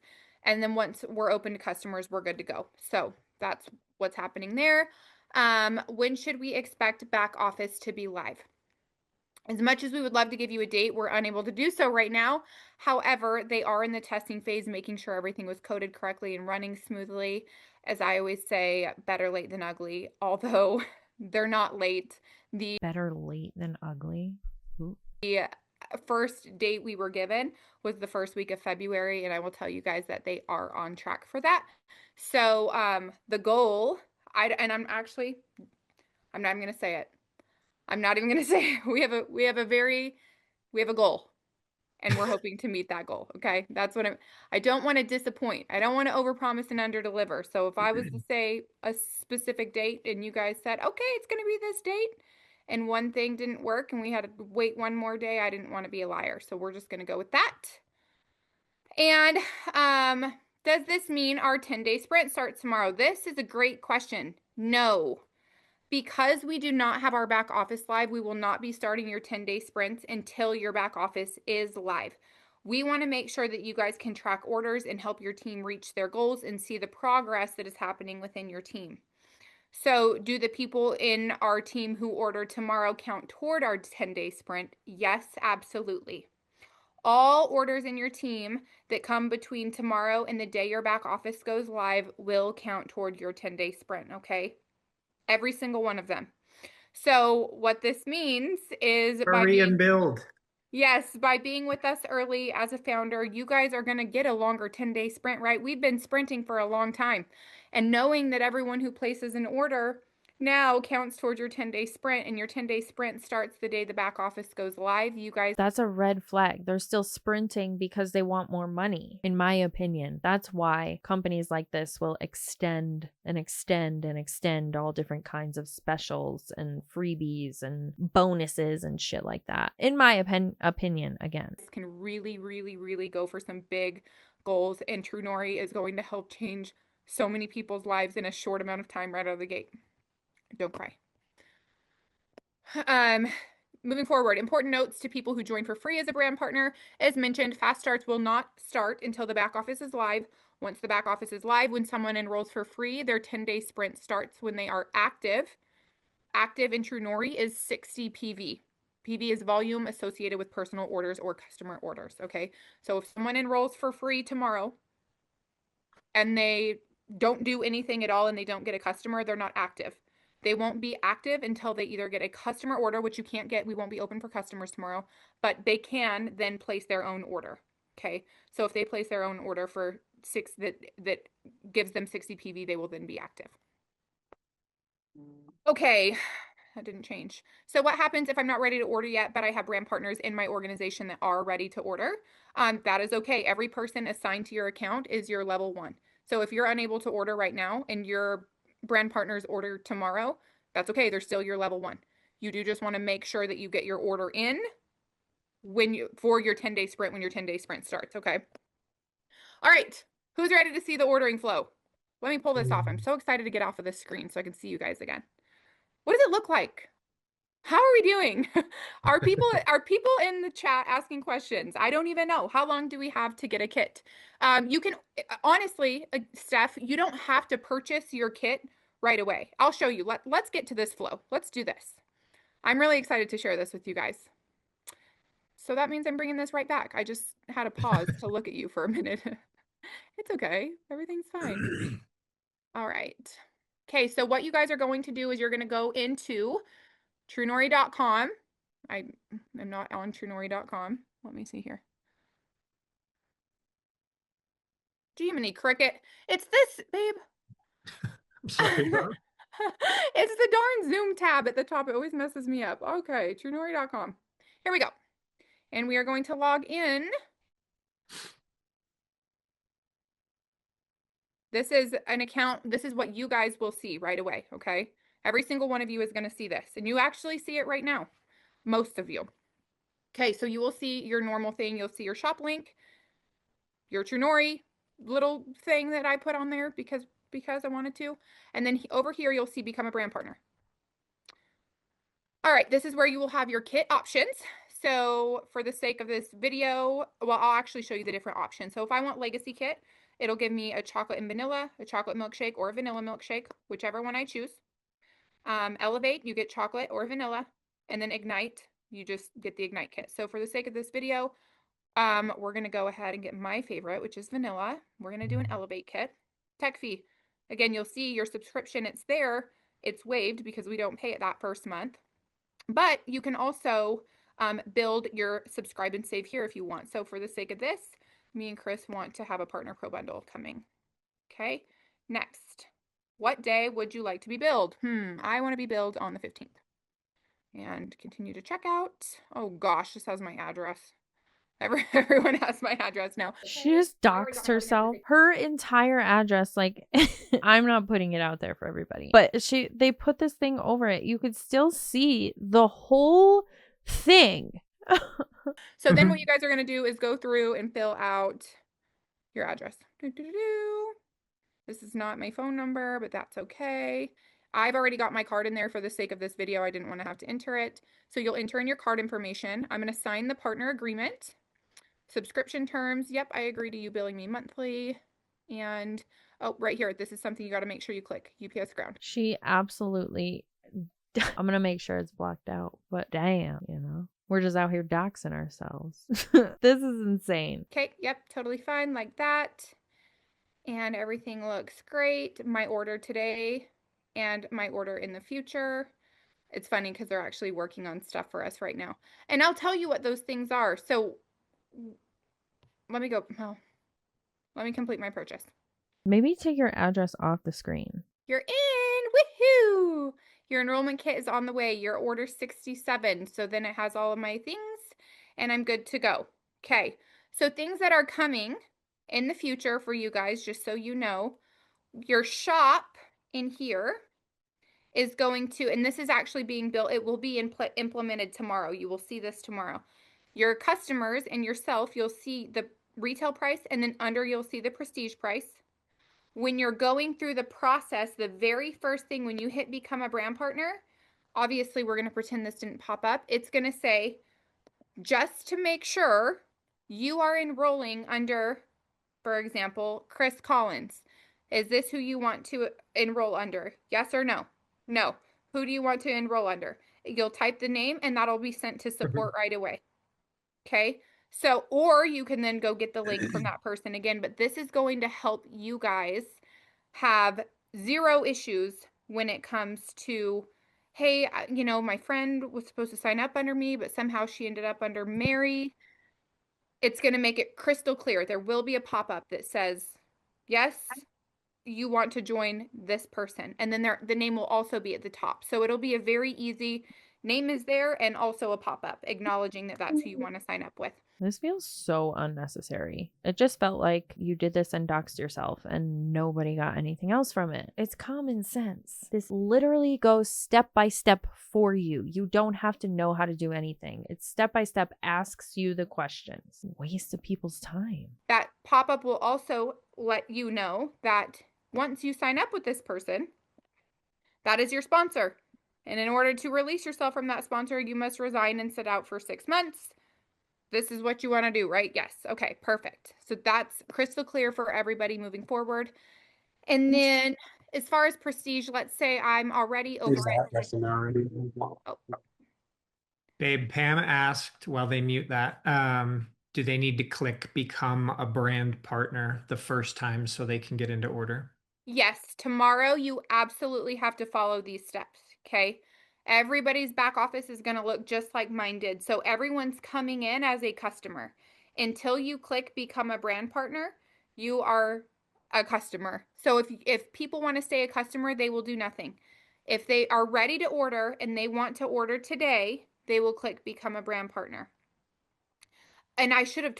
And then once we're open to customers, we're good to go. So that's what's happening there. When should we expect back office to be live? As much as we would love to give you a date, we're unable to do so right now. However, they are in the testing phase, making sure everything was coded correctly and running smoothly. As I always say, better late than ugly, although they're not late. Better late than ugly. Ooh. The first date we were given was the first week of February, and I will tell you guys that they are on track for that. So the goal, I'm not even going to say it. I'm not even going to say it. We have a goal, and we're hoping to meet that goal. Okay. That's what I don't want to disappoint. I don't want to overpromise and underdeliver. So if I was to say a specific date and you guys said, okay, it's going to be this date, and one thing didn't work and we had to wait one more day, I didn't want to be a liar. So we're just going to go with that. And does this mean our 10-day sprint starts tomorrow? This is a great question. No. Because we do not have our back office live, we will not be starting your 10-day sprints until your back office is live. We want to make sure that you guys can track orders and help your team reach their goals and see the progress that is happening within your team. So do the people in our team who order tomorrow count toward our 10-day sprint? Yes, absolutely. All orders in your team that come between tomorrow and the day your back office goes live will count toward your 10-day sprint, okay? Every single one of them. So what this means is hurry and build. Yes, by being with us early as a founder, you guys are going to get a longer 10-day sprint, right? We've been sprinting for a long time. And knowing that everyone who places an order now counts towards your 10-day sprint, and your 10-day sprint starts the day the back office goes live. You guys, that's a red flag. They're still sprinting because they want more money, in my opinion. That's why companies like this will extend and extend and extend all different kinds of specials and freebies and bonuses and shit like that. In my opinion, again. This can really, really, really go for some big goals, and Trunori is going to help change so many people's lives in a short amount of time right out of the gate. Don't cry. Moving forward, important notes to people who join for free as a brand partner. As mentioned, fast starts will not start until the back office is live. Once the back office is live, when someone enrolls for free, their 10-day sprint starts when they are active. Active in Trunori is 60 PV. PV is volume associated with personal orders or customer orders, okay? So if someone enrolls for free tomorrow and they don't do anything at all and they don't get a customer, they're not active. They won't be active until they either get a customer order, which you can't get. We won't be open for customers tomorrow, but they can then place their own order. Okay. So if they place their own order for that gives them 60 PV, they will then be active. Okay. That didn't change. So what happens if I'm not ready to order yet, but I have brand partners in my organization that are ready to order? That is okay. Every person assigned to your account is your level 1. So if you're unable to order right now and your brand partners order tomorrow, that's okay. They're still your level 1. You do just want to make sure that you get your order in for your 10-day sprint when your 10-day sprint starts, okay? All right. Who's ready to see the ordering flow? Let me pull this off. I'm so excited to get off of this screen so I can see you guys again. What does it look like? How are we doing? Are people in the chat asking questions? I don't even know. How long do we have to get a kit? You can honestly, Steph, you don't have to purchase your kit right away. I'll show you. Let's get to this flow. Let's do this. I'm really excited to share this with you guys. So that means I'm bringing this right back. I just had a pause to look at you for a minute. It's okay. Everything's fine. All right. Okay, so what you guys are going to do is you're going to go into Trunori.com. I am not on Trunori.com. Let me see here. Jiminy Cricket. It's this, babe. I'm sorry, bro. It's the darn Zoom tab at the top. It always messes me up. Okay, Trunori.com. Here we go. And we are going to log in. This is an account. This is what you guys will see right away, okay? Every single one of you is going to see this. And you actually see it right now. Most of you. Okay, so you will see your normal thing. You'll see your shop link, your Trunori little thing that I put on there because I wanted to. And then over here, you'll see become a brand partner. All right, this is where you will have your kit options. So for the sake of this video, well, I'll actually show you the different options. So if I want legacy kit, it'll give me a chocolate and vanilla, a chocolate milkshake, or a vanilla milkshake, whichever one I choose. Elevate, you get chocolate or vanilla. And then ignite, you just get the ignite kit. So for the sake of this video, we're going to go ahead and get my favorite, which is vanilla. We're going to do an elevate kit. Tech fee. Again, you'll see your subscription. It's there. It's waived because we don't pay it that first month. But you can also build your subscribe and save here if you want. So for the sake of this, me and Chris want to have a partner pro bundle coming. Okay. Next, what day would you like to be billed? I want to be billed on the 15th. And continue to check out. Oh gosh, this has my address. Everyone has my address now. She just doxed herself. Her entire address, like, I'm not putting it out there for everybody, but they put this thing over it. You could still see the whole thing. So then what you guys are going to do is go through and fill out your address. This is not my phone number, but that's okay. I've already got my card in there for the sake of this video. I didn't want to have to enter it. So you'll enter in your card information. I'm going to sign the partner agreement. Subscription terms. Yep, I agree to you billing me monthly. And, oh, right here. This is something you got to make sure you click. UPS ground. She absolutely, I'm going to make sure it's blocked out, but damn, we're just out here doxing ourselves. This is insane. Okay, yep, totally fine like that. And everything looks great. My order today and my order in the future. It's funny because they're actually working on stuff for us right now. And I'll tell you what those things are. So let me go. Well, let me complete my purchase. Maybe take your address off the screen. You're in. Woohoo! Your enrollment kit is on the way. Your order 67. So then it has all of my things and I'm good to go. Okay. So things that are coming in the future for you guys, just so you know, your shop in here is going to, and this is actually being built, it will be implemented tomorrow. You will see this tomorrow. Your customers and yourself, you'll see the retail price, and then under you'll see the prestige price. When you're going through the process, the very first thing when you hit become a brand partner, obviously we're going to pretend this didn't pop up. It's going to say, just to make sure you are enrolling under, for example, Chris Collins. Is this who you want to enroll under? Yes or no? No. Who do you want to enroll under? You'll type the name and that'll be sent to support right away. Okay. So, or you can then go get the link from that person again, but this is going to help you guys have zero issues when it comes to, hey, my friend was supposed to sign up under me, but somehow she ended up under Mary. It's going to make it crystal clear. There will be a pop-up that says, yes, you want to join this person. And then the name will also be at the top. So it'll be a very easy name is there and also a pop-up acknowledging that that's who you want to sign up with. This feels so unnecessary. It just felt like you did this and doxed yourself and nobody got anything else from it. It's common sense. This literally goes step by step for you. You don't have to know how to do anything. It's step by step, asks you the questions. Waste of people's time. That pop-up will also let you know that once you sign up with this person, that is your sponsor. And in order to release yourself from that sponsor, you must resign and sit out for 6 months. This is what you want to do, right? Yes. Okay, perfect. So that's crystal clear for everybody moving forward. And then as far as prestige, let's say I'm already over it. Oh. Babe, Pam asked while they mute that, do they need to click become a brand partner the first time so they can get into order? Yes, tomorrow you absolutely have to follow these steps, okay? Everybody's back office is going to look just like mine did. So everyone's coming in as a customer. Until you click become a brand partner, you are a customer. So if people want to stay a customer, they will do nothing. If they are ready to order and they want to order today, they will click become a brand partner. And I should have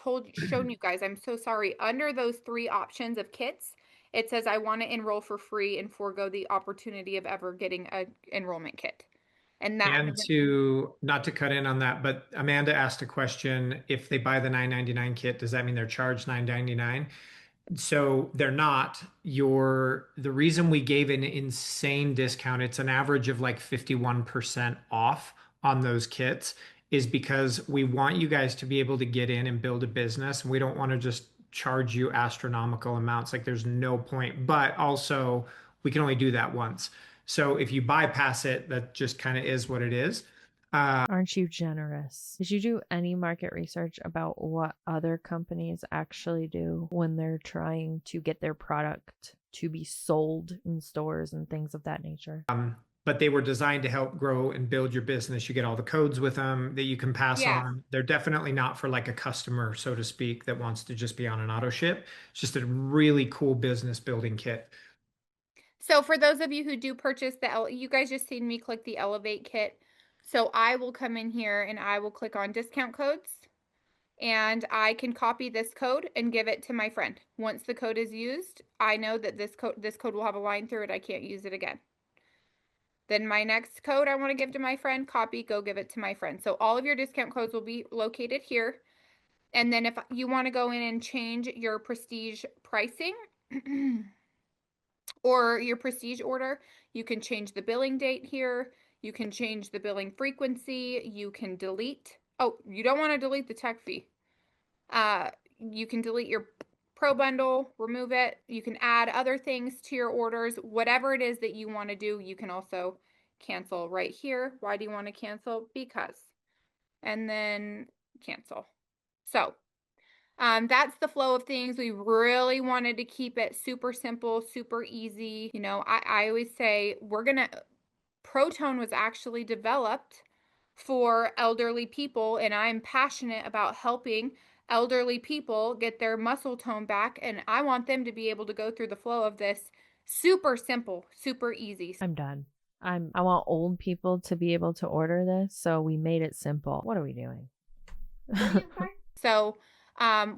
shown you guys, I'm so sorry. Under those 3 options of kits, it says I want to enroll for free and forego the opportunity of ever getting an enrollment kit. And that not to cut in on that, but Amanda asked a question. If they buy the $9.99 kit, does that mean they're charged $9.99? So they're not. The reason we gave an insane discount, it's an average of like 51% off on those kits, is because we want you guys to be able to get in and build a business. And we don't want to just charge you astronomical amounts. Like there's no point, but also we can only do that once. So if you bypass it, that just kind of is what it is. Aren't you generous? Did you do any market research about what other companies actually do when they're trying to get their product to be sold in stores and things of that nature? But they were designed to help grow and build your business. You get all the codes with them that you can pass on. They're definitely not for like a customer, so to speak, that wants to just be on an auto ship. It's just a really cool business building kit. So for those of you who do purchase you guys just seen me click the Elevate kit. So I will come in here and I will click on discount codes and I can copy this code and give it to my friend. Once the code is used, I know that this code will have a line through it. I can't use it again. Then my next code I want to give to my friend, copy, go give it to my friend. So all of your discount codes will be located here. And then if you want to go in and change your prestige pricing or your prestige order, you can change the billing date here. You can change the billing frequency. You can delete. Oh, you don't want to delete the tech fee. You can delete your pro bundle, remove it. You can add other things to your orders. Whatever it is that you want to do, you can also cancel right here. Why do you want to cancel? Because. And then cancel. So that's the flow of things. We really wanted to keep it super simple, super easy. You know, I always say Protone was actually developed for elderly people, and I'm passionate about helping elderly people get their muscle tone back, and I want them to be able to go through the flow of this super simple, super easy. I'm done. I want old people to be able to order this, so we made it simple. What are we doing? So,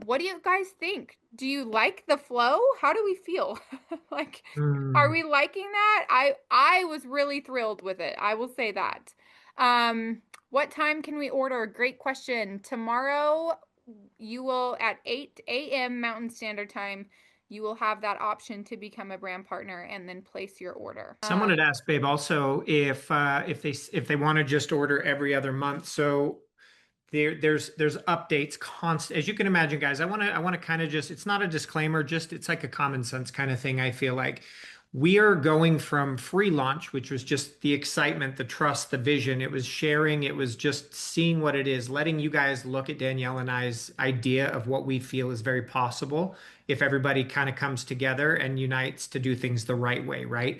what do you guys think? Do you like the flow? How do we feel? Like, are we liking that? I was really thrilled with it. I will say that. What time can we order? Great question. Tomorrow, you will at 8 a.m. Mountain Standard Time, you will have that option to become a brand partner and then place your order. Someone had asked Babe also if they want to just order every other month. So there's updates constant. As you can imagine, guys, I want to kind of just, it's not a disclaimer, just it's like a common sense kind of thing. I feel like we are going from free launch, which was just the excitement, the trust, the vision. It was sharing. It was just seeing what it is, letting you guys look at Danielle and I's idea of what we feel is very possible if everybody kind of comes together and unites to do things the right way, right?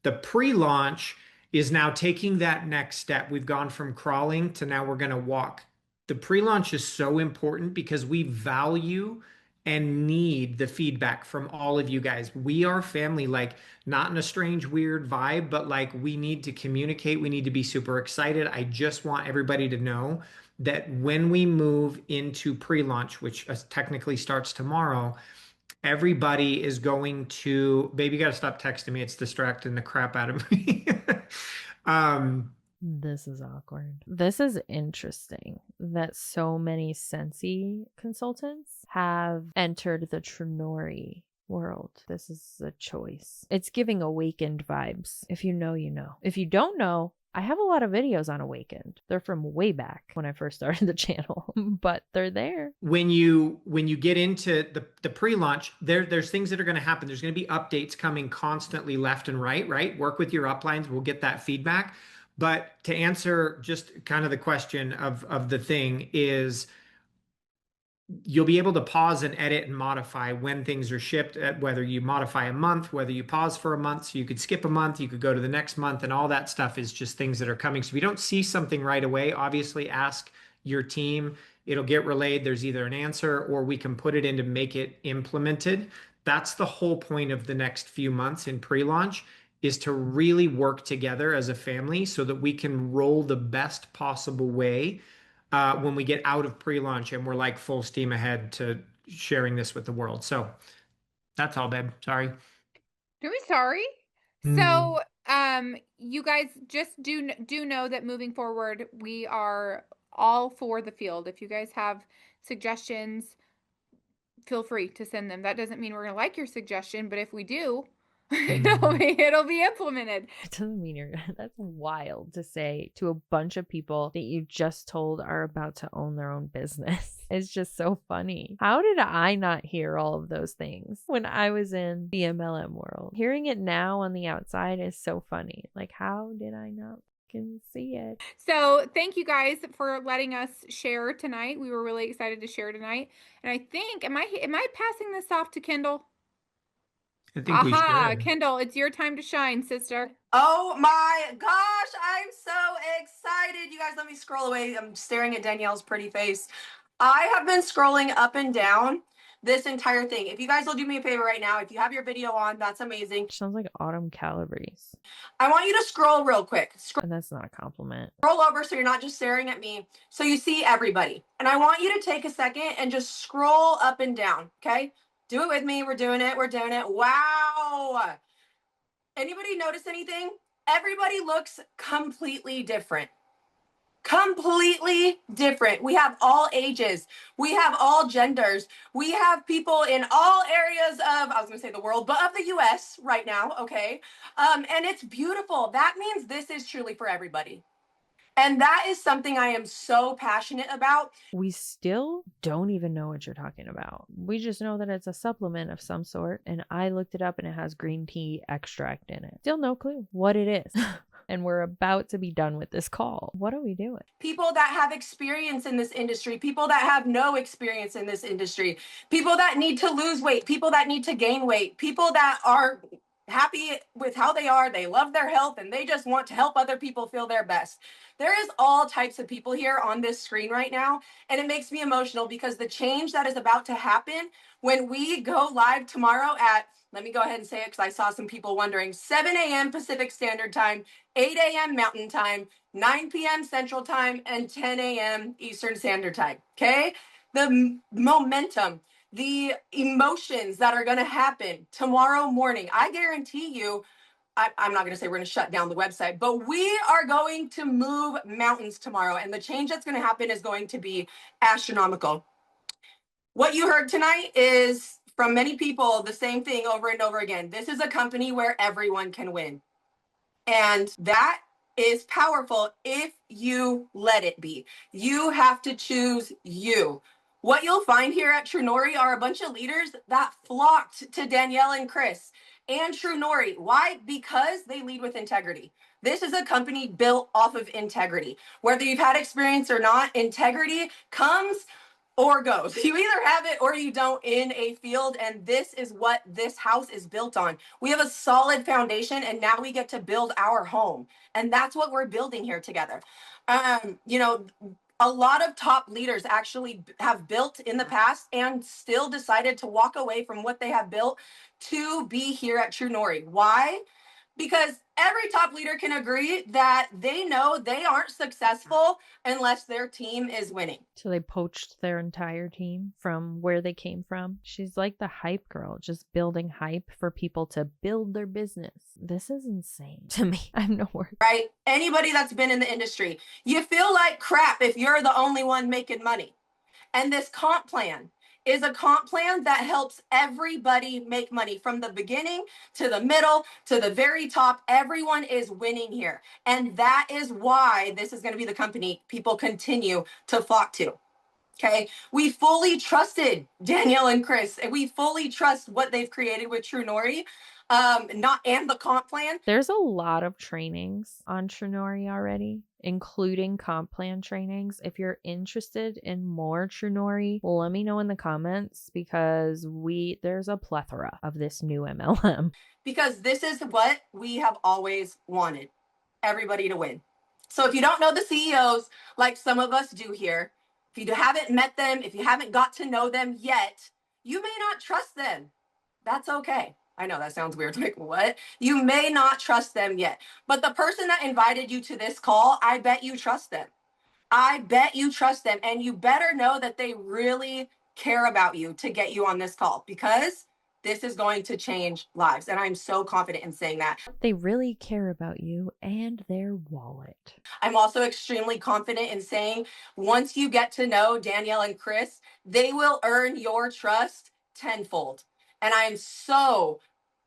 The pre-launch is now taking that next step. We've gone from crawling to now we're going to walk. The pre-launch is so important because we value and need the feedback from all of you guys. We are family, like not in a strange, weird vibe, but like we need to communicate. We need to be super excited. I just want everybody to know that when we move into pre-launch, which technically starts tomorrow, everybody is going to, baby, you got to stop texting me. It's distracting the crap out of me. This is awkward. This is interesting that so many Scentsy consultants have entered the Trunori world. This is a choice. It's giving Awakened vibes. If you know, you know. If you don't know, I have a lot of videos on Awakened. They're from way back when I first started the channel, but they're there. When you get into the pre-launch, there's things that are going to happen. There's going to be updates coming constantly left and right? Work with your uplines. We'll get that feedback. But to answer just kind of the question of the thing is, you'll be able to pause and edit and modify when things are shipped, whether you modify a month, whether you pause for a month, so you could skip a month, you could go to the next month, and all that stuff is just things that are coming. So if you don't see something right away, obviously ask your team. It'll get relayed. There's either an answer or we can put it in to make it implemented. That's the whole point of the next few months in pre-launch, is to really work together as a family so that we can roll the best possible way when we get out of pre-launch and we're like full steam ahead to sharing this with the world. So that's all, babe. Sorry. Really sorry. So, you guys just do know that moving forward, we are all for the field. If you guys have suggestions, feel free to send them. That doesn't mean we're going to like your suggestion, but if we do, it'll be implemented. It doesn't mean you're that's wild to say to a bunch of people that you just told are about to own their own business. It's just so funny. How did I not hear all of those things when I was in the MLM world? Hearing it now on the outside is so funny. Like, how did I not can see it? So thank you guys for letting us share tonight. We were really excited to share tonight. And I think, am I passing this off to Kendall? I think we should. Kendall, it's your time to shine, sister. Oh my gosh, I'm so excited. You guys, let me scroll away. I'm staring at Danielle's pretty face. I have been scrolling up and down this entire thing. If you guys will do me a favor right now, if you have your video on, that's amazing. Sounds like Autumn Calabrese. I want you to scroll real quick. And that's not a compliment. Scroll over so you're not just staring at me, so you see everybody. And I want you to take a second and just scroll up and down, okay? Do it with me. We're doing it. We're doing it. Wow. Anybody notice anything? Everybody looks completely different. Completely different. We have all ages. We have all genders. We have people in all areas of, I was going to say the world, but of the US right now, okay? And it's beautiful. That means this is truly for everybody. And that is something I am so passionate about. We still don't even know what you're talking about. We just know that it's a supplement of some sort. And I looked it up and it has green tea extract in it. Still no clue what it is. And we're about to be done with this call. What are we doing? People that have experience in this industry, people that have no experience in this industry, people that need to lose weight, people that need to gain weight, people that are happy with how they are, they love their health, and they just want to help other people feel their best. There is all types of people here on this screen right now, and it makes me emotional because the change that is about to happen when we go live tomorrow at, let me go ahead and say it because I saw some people wondering, 7 a.m. Pacific Standard Time, 8 a.m. Mountain Time, 9 p.m. Central Time, and 10 a.m. Eastern Standard Time, okay? The momentum, the emotions that are going to happen tomorrow morning, I guarantee you, I'm not going to say we're going to shut down the website, but we are going to move mountains tomorrow. And the change that's going to happen is going to be astronomical. What you heard tonight is from many people, the same thing over and over again. This is a company where everyone can win. And that is powerful if you let it be. You have to choose you. What you'll find here at Trunori are a bunch of leaders that flocked to Danielle and Chris and Trunori. Why? Because they lead with integrity. This is a company built off of integrity. Whether you've had experience or not, integrity comes or goes. You either have it or you don't in a field, and this is what this house is built on. We have a solid foundation, and now we get to build our home, and that's what we're building here together. You know, A lot of top leaders actually have built in the past and still decided to walk away from what they have built to be here at Trunori. Why? Because every top leader can agree that they know they aren't successful unless their team is winning. So they poached their entire team from where they came from. She's like the hype girl, just building hype for people to build their business. This is insane to me. I have no words. Right? Anybody that's been in the industry, you feel like crap if you're the only one making money. And this comp plan is a comp plan that helps everybody make money from the beginning to the middle to the very top. Everyone is winning here. And that is why this is going to be the company people continue to flock to. Okay. We fully trusted Danielle and Chris, and we fully trust what they've created with Trunori. And the comp plan. There's a lot of trainings on Trunori already, including comp plan trainings. If you're interested in more Trunori, let me know in the comments, because there's a plethora of this new MLM. Because this is what we have always wanted, everybody to win. So if you don't know the CEOs, like some of us do here, if you haven't met them, if you haven't got to know them yet, you may not trust them. That's okay. I know that sounds weird. Like, what? You may not trust them yet. But the person that invited you to this call, I bet you trust them. I bet you trust them. And you better know that they really care about you to get you on this call, because this is going to change lives. And I'm so confident in saying that. They really care about you and their wallet. I'm also extremely confident in saying, once you get to know Danielle and Chris, they will earn your trust tenfold. And I am so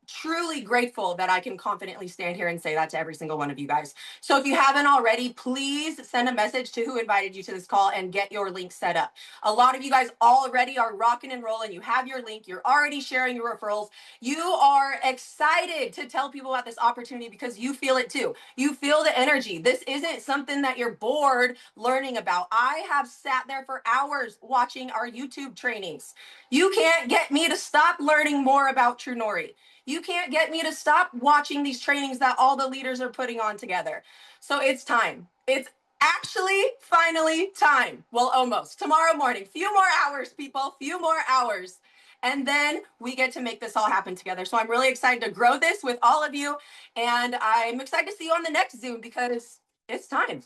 truly grateful that I can confidently stand here and say that to every single one of you guys. So if you haven't already, please send a message to who invited you to this call and get your link set up. A lot of you guys already are rocking and rolling. You have your link. You're already sharing your referrals. You are excited to tell people about this opportunity because you feel it too. You feel the energy. This isn't something that you're bored learning about. I have sat there for hours watching our YouTube trainings. You can't get me to stop learning more about Trunori. You can't get me to stop watching these trainings that all the leaders are putting on together. So it's time. It's actually finally time. Well, almost. Tomorrow morning. Few more hours, people. Few more hours. And then we get to make this all happen together. So I'm really excited to grow this with all of you. And I'm excited to see you on the next Zoom, because it's time.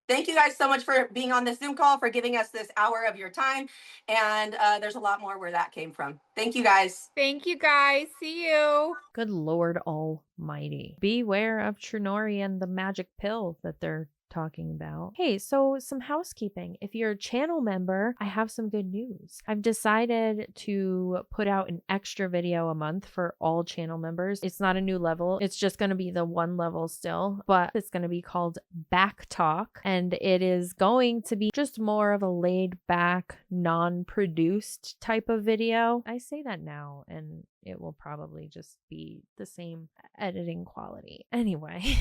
Thank you guys so much for being on this Zoom call, for giving us this hour of your time. And there's a lot more where that came from. Thank you guys. Thank you guys. See you. Good Lord Almighty. Beware of Trunori and the magic pill that they're talking about. Hey, so some housekeeping. If you're a channel member, I have some good news. I've decided to put out an extra video a month for all channel members. It's not a new level. It's just going to be the one level still, but it's going to be called Back Talk, and it is going to be just more of a laid back, non-produced type of video. I say that now, and it will probably just be the same editing quality. Anyway,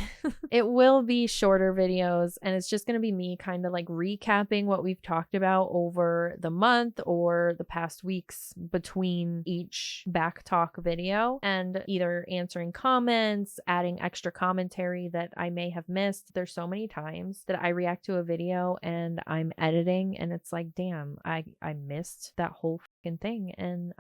it will be shorter videos, and it's just going to be me kind of like recapping what we've talked about over the month or the past weeks between each Back Talk video, and either answering comments, adding extra commentary that I may have missed. There's so many times that I react to a video and I'm editing and it's like, damn, I missed that whole thing, and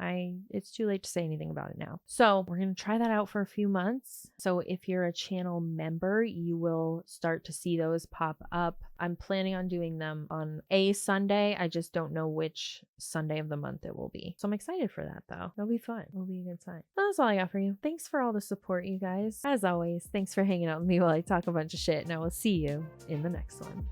it's too late to say anything about it now. So we're going to try that out for a few months. So if you're a channel member, you will start to see those pop up. I'm planning on doing them on a Sunday. I just don't know which Sunday of the month it will be. So I'm excited for that, though. It'll be fun. It'll be a good time. That's all I got for you. Thanks for all the support, you guys. As always, thanks for hanging out with me while I talk a bunch of shit, and I will see you in the next one.